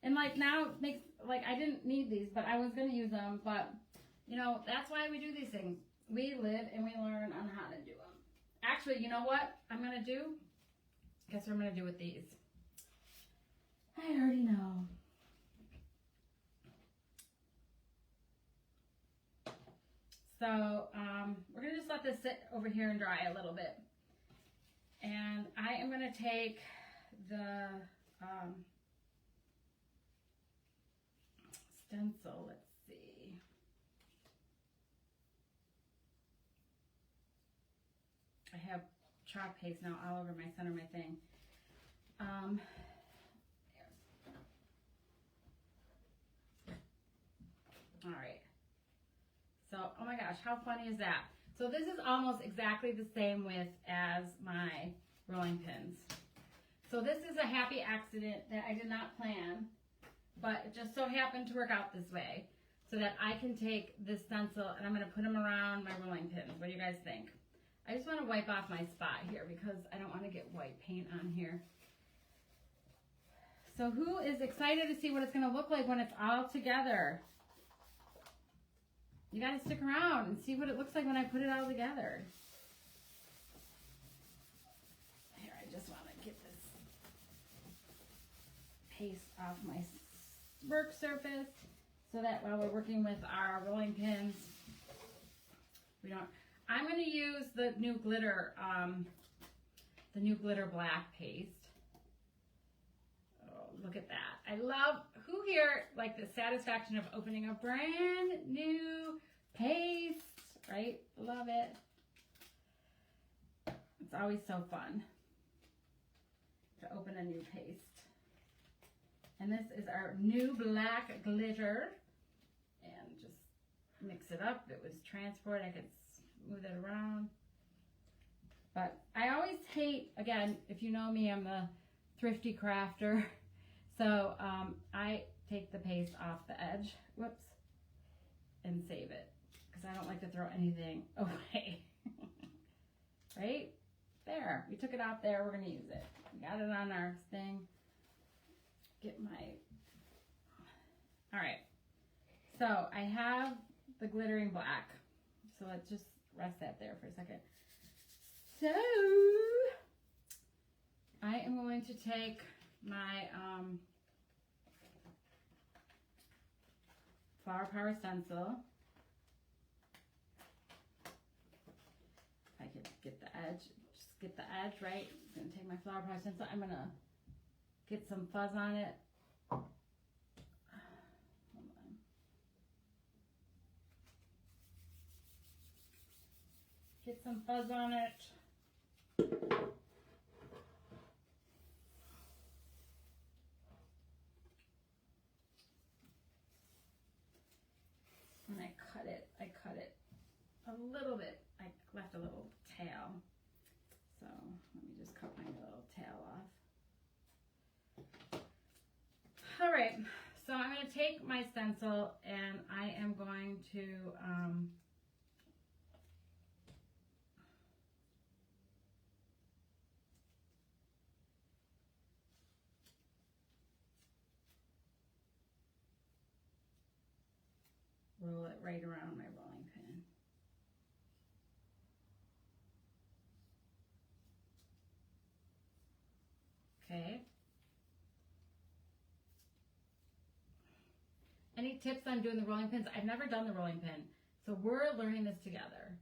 And like now, it makes, like I didn't need these, but I was going to use them. But, you know, that's why we do these things. We live and we learn on how to do them. Actually, you know what I'm going to do? Guess what I'm going to do with these? I already know. So we're going to just let this sit over here and dry a little bit. And I am going to take the stencil, let's see. I have chalk paste now all over my center of my thing. All right. So, oh my gosh, how funny is that? So this is almost exactly the same width as my rolling pins. So this is a happy accident that I did not plan, but it just so happened to work out this way so that I can take this stencil and I'm going to put them around my rolling pins. What do you guys think? I just want to wipe off my spot here because I don't want to get white paint on here. So who is excited to see what it's going to look like when it's all together? You got to stick around and see what it looks like when I put it all together. Here, I just want to get this paste off my work surface so that while we're working with our rolling pins, we don't. I'm going to use the new glitter black paste. Oh, look at that. I love, who here, like the satisfaction of opening a brand new paste? right? Love it. It's always so fun to open a new paste. And this is our new black glitter. And just mix it up. It was transport. I could smooth it around. But I always hate, again, if you know me, I'm a thrifty crafter. So I take the paste off the edge, whoops, and save it. Because I don't like to throw anything away. Right? There. We took it out there. We're going to use it. We got it on our thing. Get my... All right. So I have the glittering black. So let's just rest that there for a second. So I am going to take my Flower Power stencil. If I could get the edge, just get the edge right. I'm going to take my Flower Power stencil. I'm going to get some fuzz on it. Hold on. Get some fuzz on it. And I cut it a little bit. I left a little tail. So let me just cut my little tail off. All right, so I'm going to take my stencil and I am going to roll it right around my rolling pin. Okay. Any tips on doing the rolling pins? I've never done the rolling pin, so we're learning this together.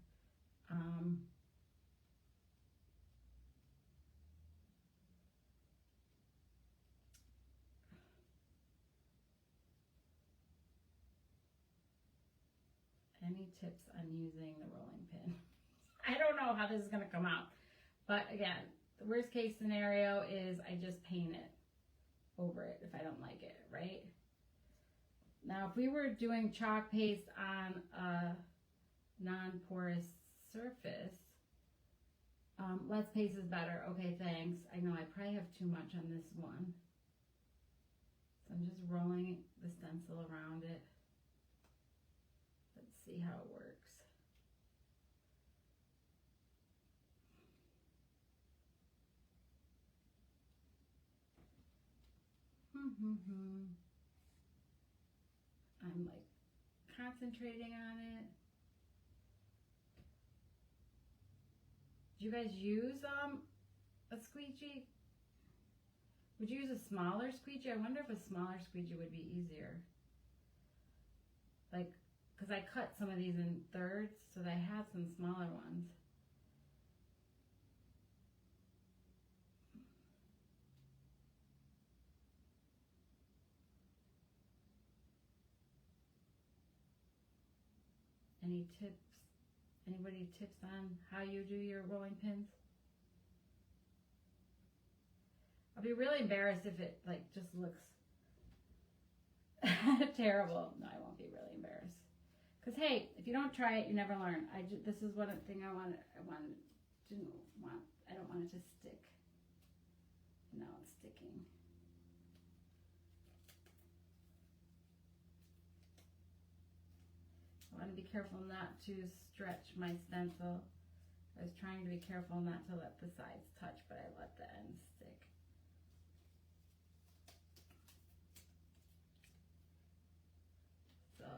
Any tips on using the rolling pin? I don't know how this is going to come out, but again, the worst case scenario is I just paint it over it if I don't like it, right? Now, if we were doing chalk paste on a non-porous surface, less paste is better. Okay, thanks. I know I probably have too much on this one. So I'm just rolling the stencil around it. Let's see how it works. I'm like concentrating on it. Do you guys use a squeegee? Would you use a smaller squeegee? I wonder if a smaller squeegee would be easier. Like, because I cut some of these in thirds, so I have some smaller ones. Any tips? Anybody tips on how you do your rolling pins? I'll be really embarrassed if it like just looks terrible. No, I won't be really embarrassed. Because hey, if you don't try it, you never learn. This is one thing I don't want it to stick. Now it's sticking. I want to be careful not to stretch my stencil. I was trying to be careful not to let the sides touch, but I let the ends stick. So,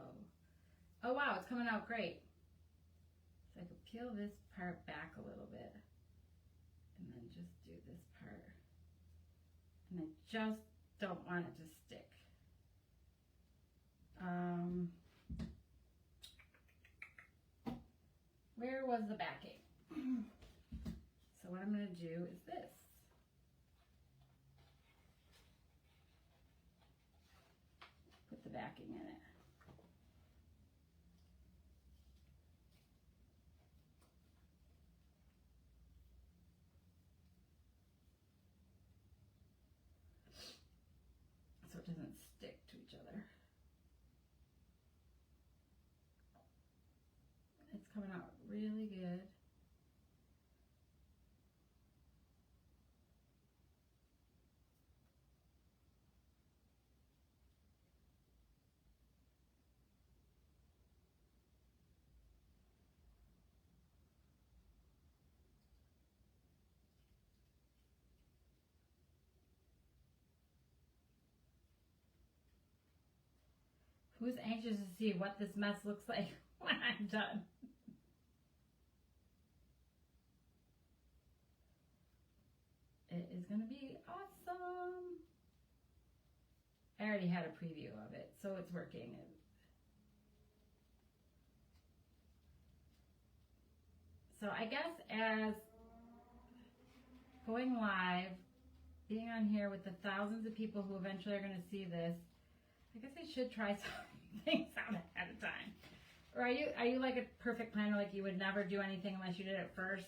oh wow, it's coming out great. So I could peel this part back a little bit and then just do this part. And I just don't want it to stick. Where was the backing? So what I'm going to do is this. Put the backing in it. coming out really good. Who's anxious to see what this mess looks like when I'm done? It is going to be awesome. I already had a preview of it, so it's working. So I guess as going live, being on here with the thousands of people who eventually are going to see this, I guess I should try some things out ahead of time. Or are you like a perfect planner, like you would never do anything unless you did it first?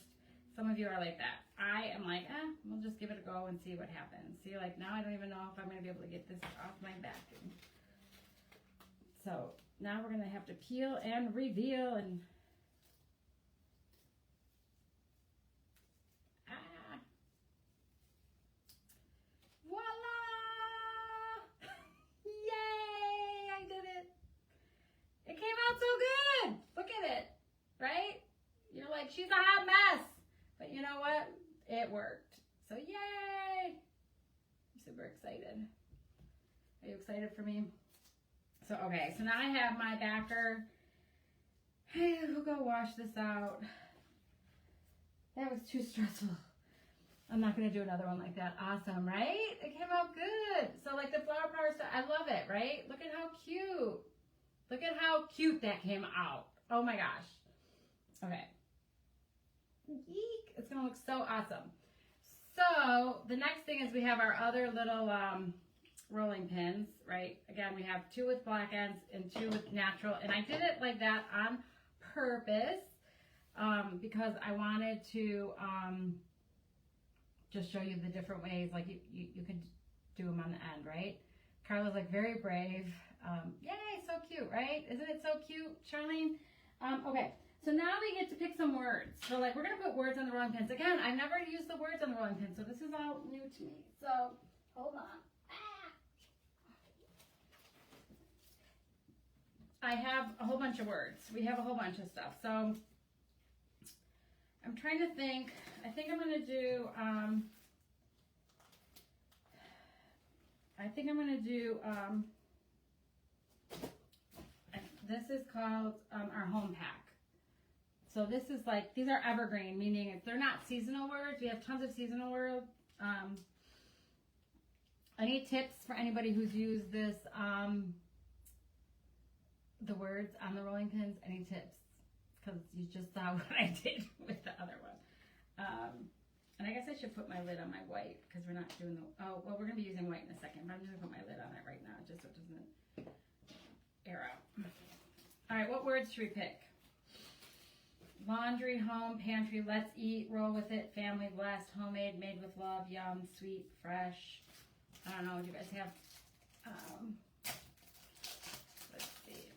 Some of you are like that. I am like, we'll just give it a go and see what happens. See, like now I don't even know if I'm going to be able to get this off my back. So now we're going to have to peel and reveal and voila! Yay! I did it. It came out so good. Look at it, right? You're like, she's a hot mess. But you know what? It worked. So yay! I'm super excited. Are you excited for me? So, okay. So now I have my backer. Hey, we'll go wash this out. That was too stressful. I'm not going to do another one like that. Awesome, right? It came out good. So like the flower power stuff, I love it, right? Look at how cute. Look at how cute that came out. Oh my gosh. Okay. Eek. It's going to look so awesome. So the next thing is we have our other little rolling pins, right? Again, we have 2 with black ends and 2 with natural. And I did it like that on purpose because I wanted to just show you the different ways. Like you could do them on the end, right? Carla's like very brave. Yay, so cute, right? Isn't it so cute, Charlene? Okay. So now we get to pick some words. So like we're going to put words on the rolling pins. Again, I've never used the words on the rolling pins, so this is all new to me. So hold on. I have a whole bunch of words. We have a whole bunch of stuff. So I'm trying to think. I think I'm going to do, this is called our home pack. So this is like, these are evergreen, meaning if they're not seasonal words, we have tons of seasonal words. Any tips for anybody who's used this, the words on the rolling pins? Any tips? Because you just saw what I did with the other one. And I guess I should put my lid on my white because we're not doing the, oh, well, we're going to be using white in a second, but I'm just going to put my lid on it right now just so it doesn't air out. All right, what words should we pick? Laundry, home, pantry, let's eat, roll with it, family, blessed, homemade, made with love, yum, sweet, fresh. I don't know, do you guys have, let's see.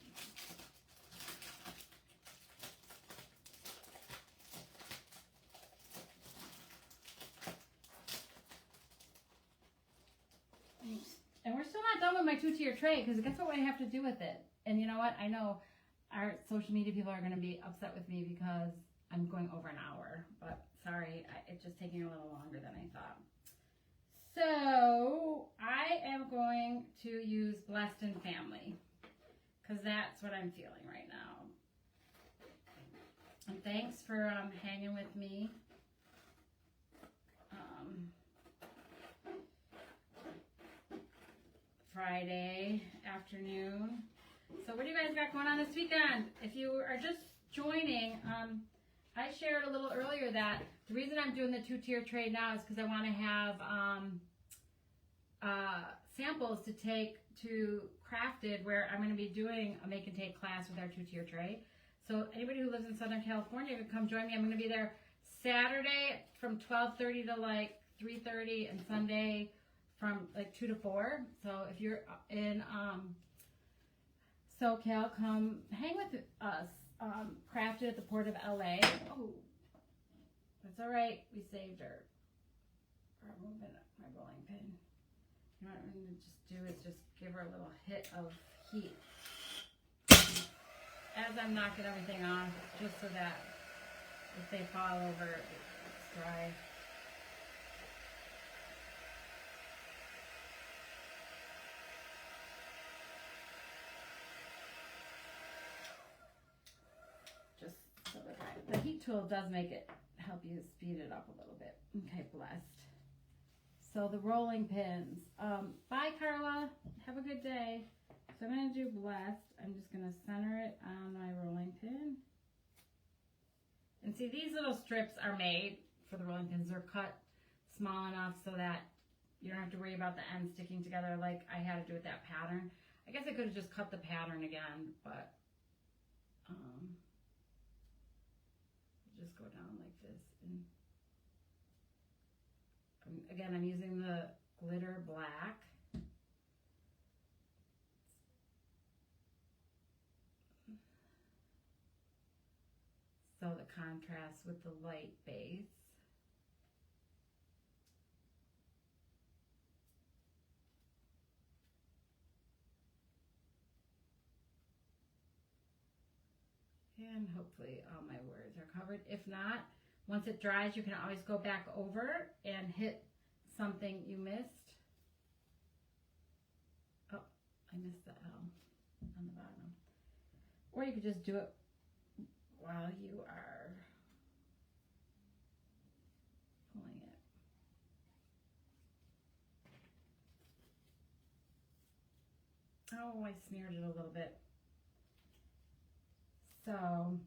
And we're still not done with my 2-tier tray because guess what I have to do with it? And you know what? I know our social media people are going to be upset with me because I'm going over an hour. But sorry, it's just taking a little longer than I thought. So I am going to use blessed and family because that's what I'm feeling right now. And thanks for hanging with me. Friday afternoon. So what do you guys got going on this weekend? If you are just joining, I shared a little earlier that the reason I'm doing the 2-tier trade now is because I want to have samples to take to Crafted, where I'm going to be doing a make and take class with our 2-tier tray. So anybody who lives in Southern California could come join me. I'm going to be there Saturday from 12:30 to like 3:30 and Sunday from like 2 to 4. So if you're in SoCal, come hang with us. crafted at the Port of LA. Oh, that's all right. We saved her. We're moving my rolling pin. You know what I'm going to just do is just give her a little hit of heat as I'm knocking everything off, just so that if they fall over, it's dry. Just so that the heat tool does make it help you speed it up a little bit. Okay, blessed. So the rolling pins. Bye, Carla. Have a good day. So I'm going to do blessed. I'm just going to center it on my rolling pin. And see, these little strips are made for the rolling pins. They're cut small enough so that you don't have to worry about the ends sticking together like I had to do with that pattern. I guess I could have just cut the pattern again, but just go down like this. And again, I'm using the glitter black. So the contrast with the light base. And hopefully all my words are covered. If not, once it dries, you can always go back over and hit something you missed. Oh, I missed the L on the bottom. Or you could just do it while you are pulling it. Oh, I smeared it a little bit. So,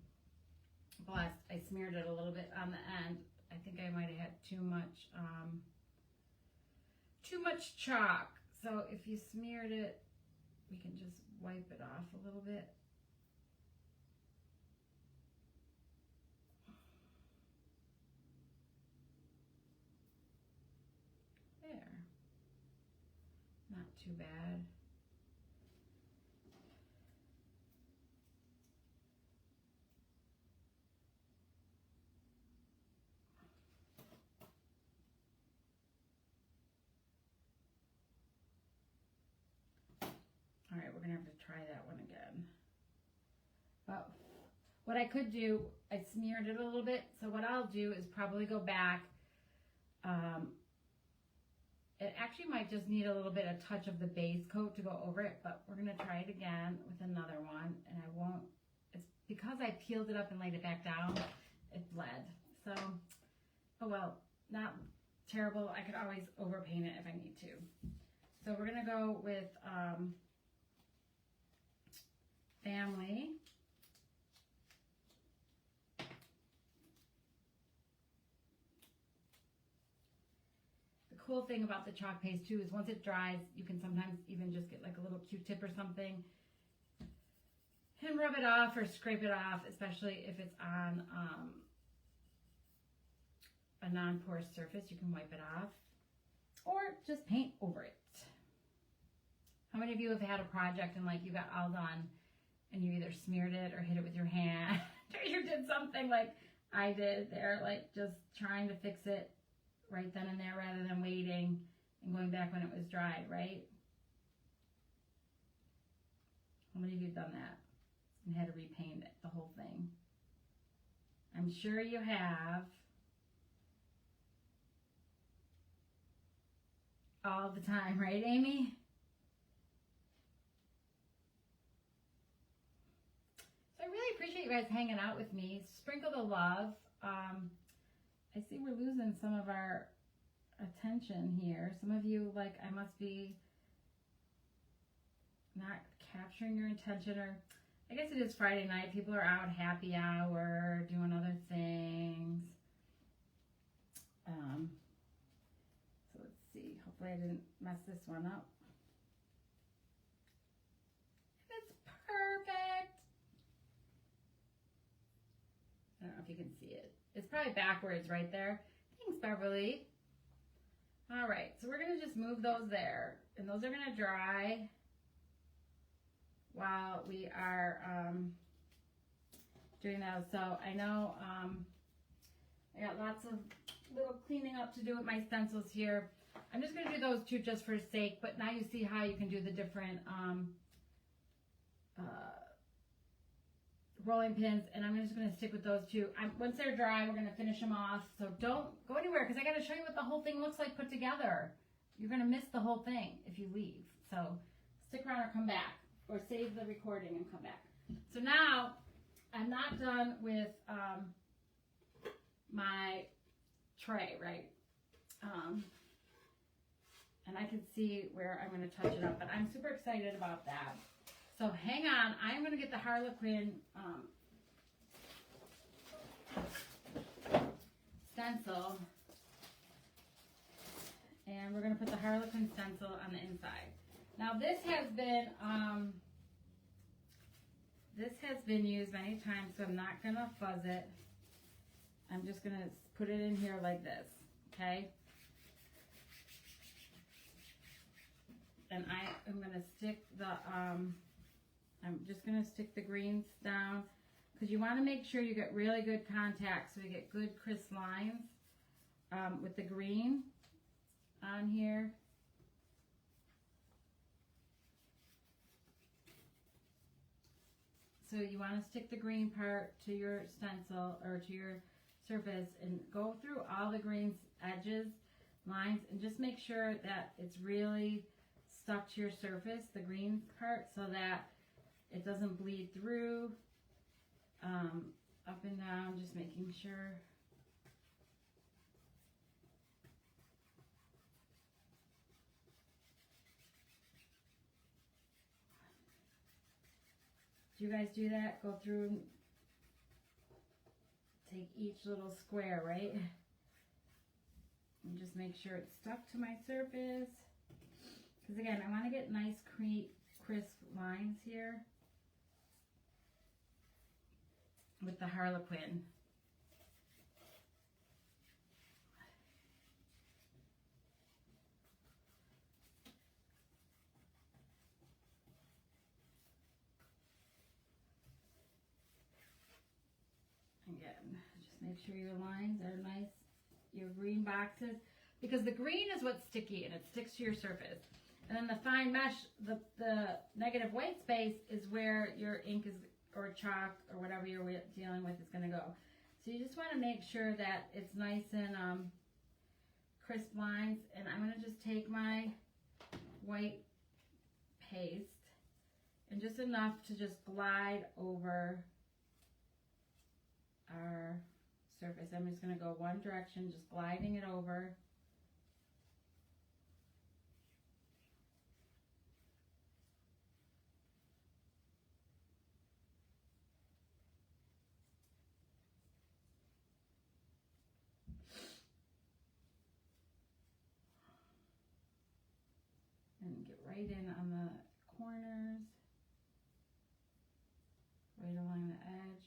blessed, I smeared it a little bit on the end. I think I might have had too much chalk. So if you smeared it, we can just wipe it off a little bit. There. Not too bad. All right, we're gonna have to try that one again. But what I could do, I smeared it a little bit. So what I'll do is probably go back. It actually might just need a little bit of touch of the base coat to go over it, but we're gonna try it again with another one. And I won't, it's because I peeled it up and laid it back down, it bled. So, oh well, not terrible. I could always overpaint it if I need to. So we're gonna go with Family. The cool thing about the chalk paste too is once it dries, you can sometimes even just get like a little Q-tip or something and rub it off or scrape it off, especially if it's on a non-porous surface. You can wipe it off or just paint over it. How many of you have had a project and like you got all done and you either smeared it or hit it with your hand or you did something like I did there, like just trying to fix it right then and there rather than waiting and going back when it was dried, right? How many of you have done that and had to repaint it, the whole thing? I'm sure you have. All the time, right, Amy? So I really appreciate you guys hanging out with me. Sprinkle the love. I see we're losing some of our attention here. Some of you, like, I must be not capturing your attention, or I guess it is Friday night. People are out happy hour, doing other things. So let's see. Hopefully I didn't mess this one up. That's perfect. I don't know if you can see it. It's probably backwards right there. Thanks, Beverly. All right, so we're going to just move those there. And those are going to dry while we are doing those. So I know I got lots of little cleaning up to do with my stencils here. I'm just going to do those two just for sake, but now you see how you can do the different rolling pins, and I'm just going to stick with those two. Once they're dry, we're going to finish them off, so don't go anywhere because I got to show you what the whole thing looks like put together. You're going to miss the whole thing if you leave, so stick around or come back, or save the recording and come back. So now I'm not done with my tray, right? And I can see where I'm going to touch it up, but I'm super excited about that. So hang on, I'm going to get the Harlequin stencil, and we're going to put the Harlequin stencil on the inside. Now this has been used many times, so I'm not going to fuzz it. I'm just going to put it in here like this, okay? And I am going to stick the, I'm just going to stick the greens down because you want to make sure you get really good contact so you get good crisp lines with the green on here. So you want to stick the green part to your stencil or to your surface and go through all the green edges, lines, and just make sure that it's really stuck to your surface, the green part, so that it doesn't bleed through, up and down, just making sure. Do you guys do that? Go through and take each little square, right? And just make sure it's stuck to my surface. Because again, I want to get nice, crisp lines here with the Harlequin. Again, just make sure your lines are nice, your green boxes, because the green is what's sticky and it sticks to your surface. And then the fine mesh, the negative white space is where your ink is, or chalk, or whatever you're dealing with is going to go. So you just want to make sure that it's nice and crisp lines. And I'm going to just take my white paste and just enough to just glide over our surface. I'm just going to go one direction, just gliding it over. And get right in on the corners, right along the edge.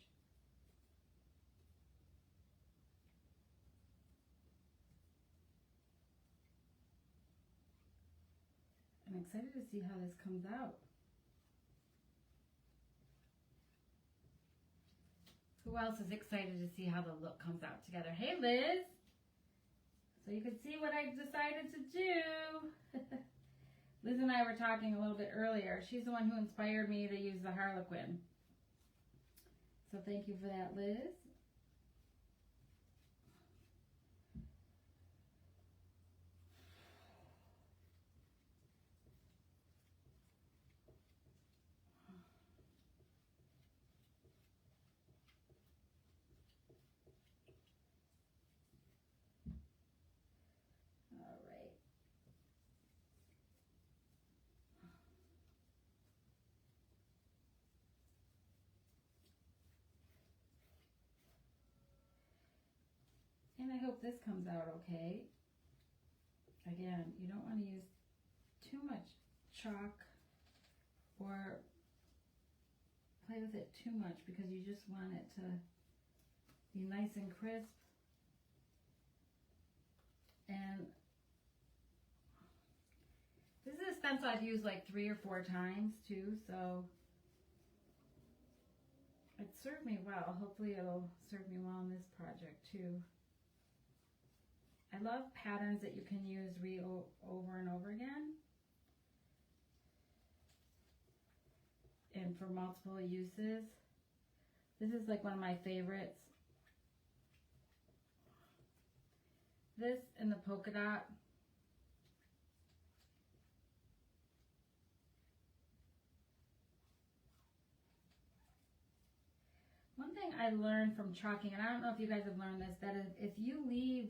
I'm excited to see how this comes out. Who else is excited to see how the look comes out together? Hey, Liz! So you can see what I decided to do. Liz and I were talking a little bit earlier. She's the one who inspired me to use the Harlequin. So thank you for that, Liz. And I hope this comes out okay. Again, you don't want to use too much chalk or play with it too much because you just want it to be nice and crisp. And this is a stencil I've used like 3 or 4 times too, so it served me well. Hopefully it'll serve me well in this project too. I love patterns that you can use over and over again. And for multiple uses. This is like one of my favorites. This and the polka dot. One thing I learned from chalking, and I don't know if you guys have learned this, that if you leave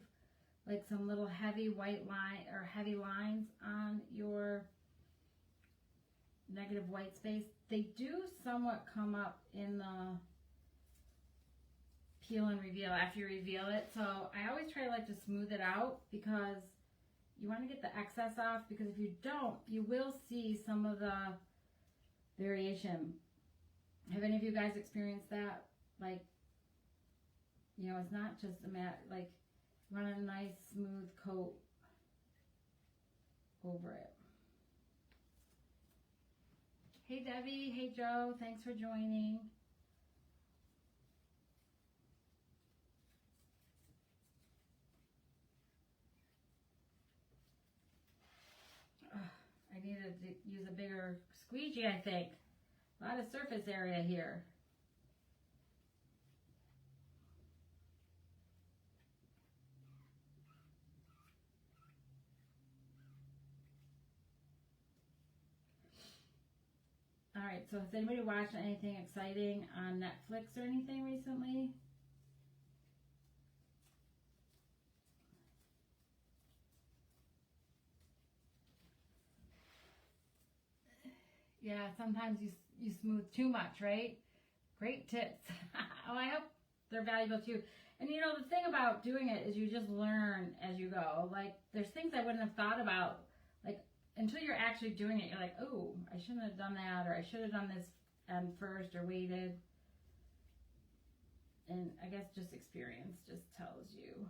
like some little heavy white line or heavy lines on your negative white space, they do somewhat come up in the peel and reveal after you reveal it. So I always try to like to smooth it out because you want to get the excess off, because if you don't, you will see some of the variation. Have any of you guys experienced that? Like, you know, it's not just a matte, like you want a nice smooth coat over it. Hey Debbie, hey Joe, thanks for joining. I needed to use a bigger squeegee, I think. A lot of surface area here. All right, so has anybody watched anything exciting on Netflix or anything recently? Yeah, sometimes you smooth too much, right? Great tips. Oh, I hope they're valuable too. And you know, the thing about doing it is you just learn as you go. Like, there's things I wouldn't have thought about, like, until you're actually doing it. You're like, oh, I shouldn't have done that, or I should have done this first, or waited. And I guess just experience just tells you.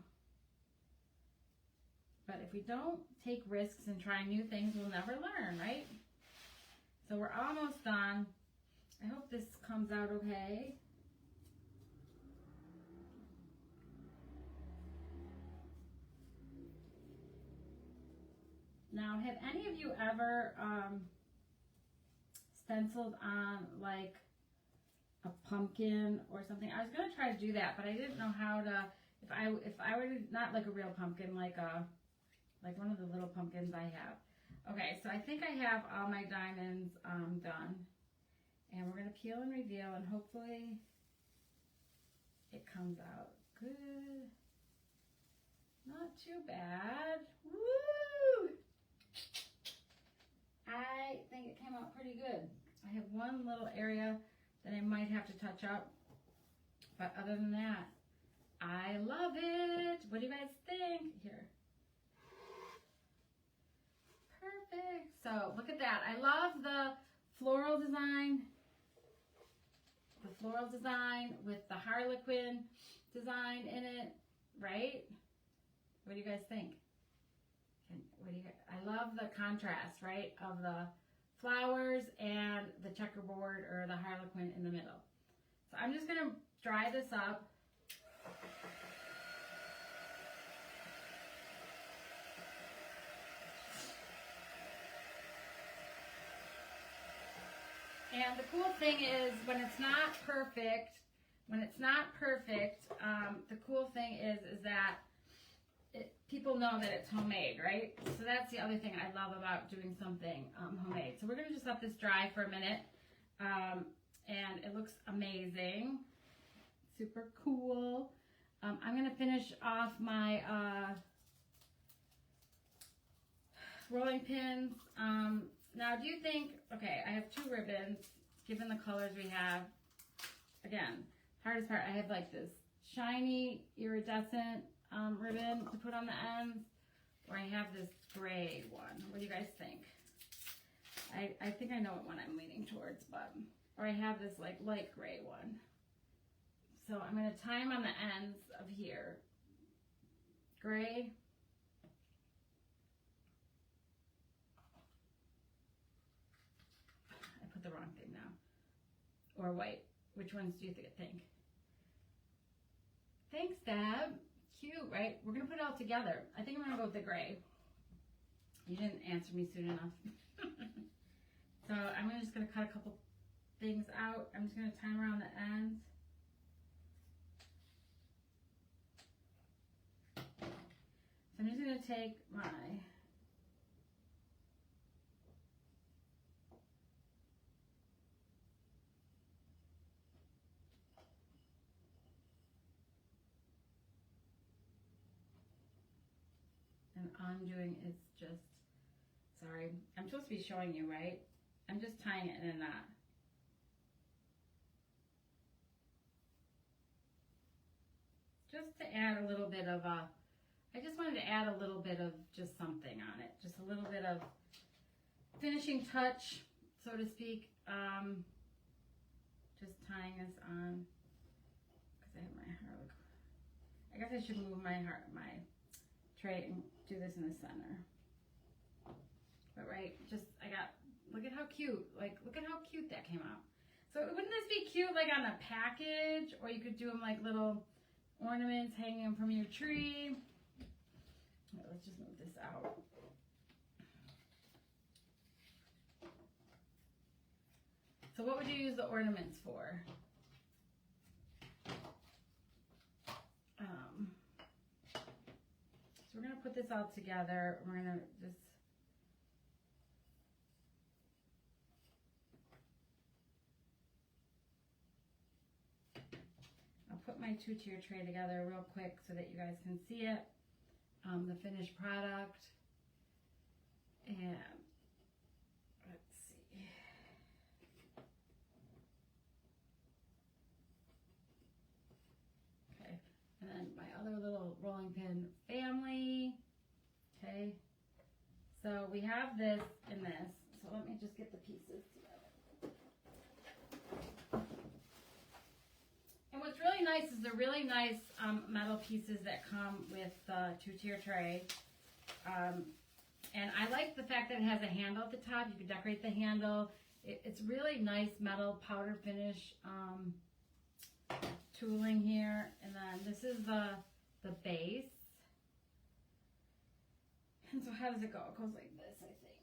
But if we don't take risks and try new things, we'll never learn, right? So we're almost done. I hope this comes out okay. Now, have any of you ever stenciled on like a pumpkin or something? I was gonna try to do that, but I didn't know how to. If I were to, not like a real pumpkin, like one of the little pumpkins I have. Okay, so I think I have all my diamonds done, and we're gonna peel and reveal, and hopefully it comes out good. Not too bad. Woo! I think it came out pretty good. I have one little area that I might have to touch up, but other than that, I love it. What do you guys think? Here. Perfect. So look at that. I love the floral design. The floral design with the Harlequin design in it, right? What do you guys think? I love the contrast, right, of the flowers and the checkerboard or the Harlequin in the middle. So I'm just going to dry this up. And the cool thing is when it's not perfect, the cool thing is that people know that it's homemade, right? So that's the other thing I love about doing something homemade. So we're going to just let this dry for a minute. And it looks amazing. Super cool. I'm going to finish off my rolling pins. Now, do you think, okay, I have two ribbons, given the colors we have. Again, hardest part, I have like this shiny iridescent ribbon to put on the ends, or I have this gray one. What do you guys think? I think I know what one I'm leaning towards, but, or I have this like light gray one. So I'm going to tie them on the ends of here. Gray. I put the wrong thing now. Or white. Which ones do you think? Thanks, Deb. Cute, right? We're going to put it all together. I think I'm going to go with the gray. You didn't answer me soon enough. So I'm just going to cut a couple things out. I'm just going to tie them around the ends. So I'm just going to take my all I'm doing is just, sorry, I'm supposed to be showing you, right? I'm just tying it in a knot. Just to add a little bit of a, I just wanted to add a little bit of just something on it. Just a little bit of finishing touch, so to speak. Just tying this on, because I have my hair, I guess I should move my tray and do this in the center. But right, just, look at how cute, like, look at how cute that came out. So wouldn't this be cute, like, on a package? Or you could do them like little ornaments hanging from your tree. Right, let's just move this out. So what would you use the ornaments for? So we're going to put this all together. We're going to just, I'll put my 2-tier tray together real quick so that you guys can see it, the finished product. And let's see. Okay, and then my other little rolling pin family. Okay, so we have this and this. So let me just get the pieces together. And what's really nice is the really nice metal pieces that come with the 2-tier tray. And I like the fact that it has a handle at the top. You can decorate the handle. It's really nice metal powder finish tooling here. And then this is the base. And so how does it go? It goes like this, I think.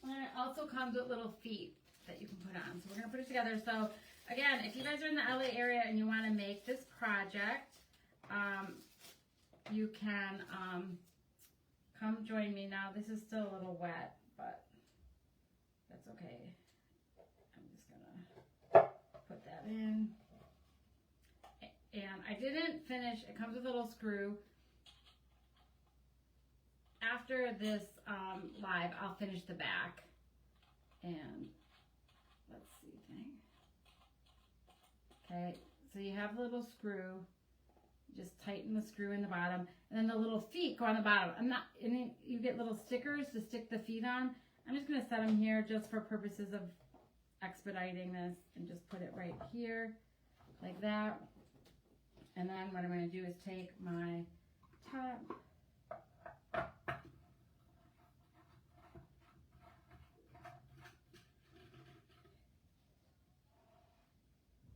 And it also comes with little feet that you can put on. So we're going to put it together. So again, if you guys are in the LA area and you want to make this project, you can come join me. Now this is still a little wet, but that's okay. I'm just going to put that in. And I didn't finish, it comes with a little screw. After this live, I'll finish the back. And let's see thing. Okay, so you have a little screw. Just tighten the screw in the bottom, and then the little feet go on the bottom. And then you get little stickers to stick the feet on. I'm just going to set them here just for purposes of expediting this, and just put it right here like that. And then what I'm going to do is take my top.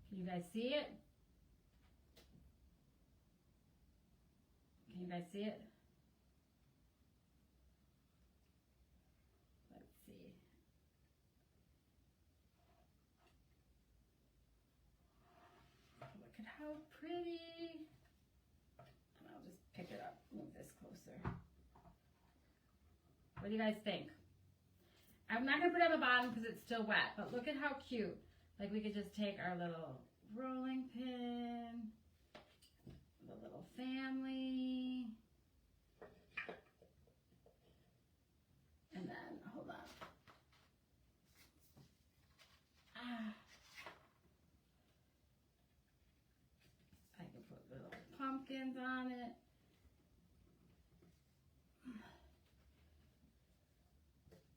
Can you guys see it? Can you guys see it? Let's see. Look at how pretty. And I'll just pick it up, move this closer. What do you guys think? I'm not going to put it on the bottom because it's still wet, but look at how cute. Like we could just take our little rolling pin, the little family, and then, hold on. I can put little pumpkins on it.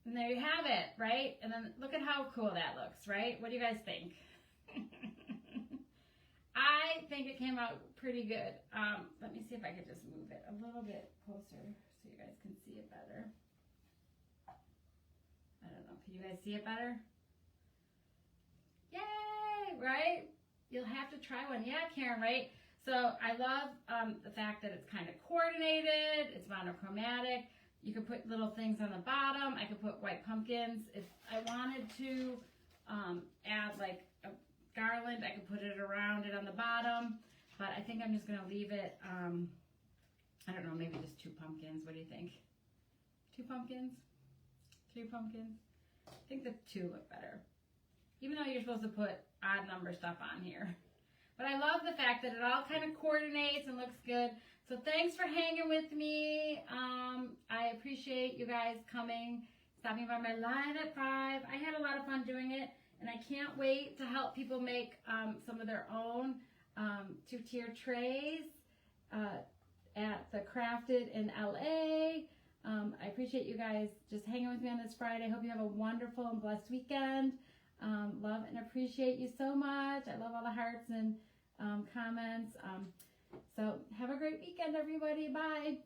And there you have it, right? And then look at how cool that looks, right? What do you guys think? I think it came out pretty good. Let me see if I could just move it a little bit closer so you guys can see it better. I don't know. Can you guys see it better? Yay! right? You'll have to try one. Yeah, Karen, right? So I love the fact that it's kind of coordinated. It's monochromatic. You can put little things on the bottom. I could put white pumpkins. If I wanted to add like a garland, I could put it around it on the bottom. But I think I'm just going to leave it, I don't know, maybe just 2 pumpkins. What do you think? 2 pumpkins? 3 pumpkins? I think the 2 look better. Even though you're supposed to put odd number stuff on here. But I love the fact that it all kind of coordinates and looks good. So thanks for hanging with me. I appreciate you guys coming, stopping by my live at 5. I had a lot of fun doing it, and I can't wait to help people make some of their own 2-tier trays at the Crafted in LA. I appreciate you guys just hanging with me on this Friday. I hope you have a wonderful and blessed weekend. Love and appreciate you so much. I love all the hearts and comments. So have a great weekend, everybody. Bye.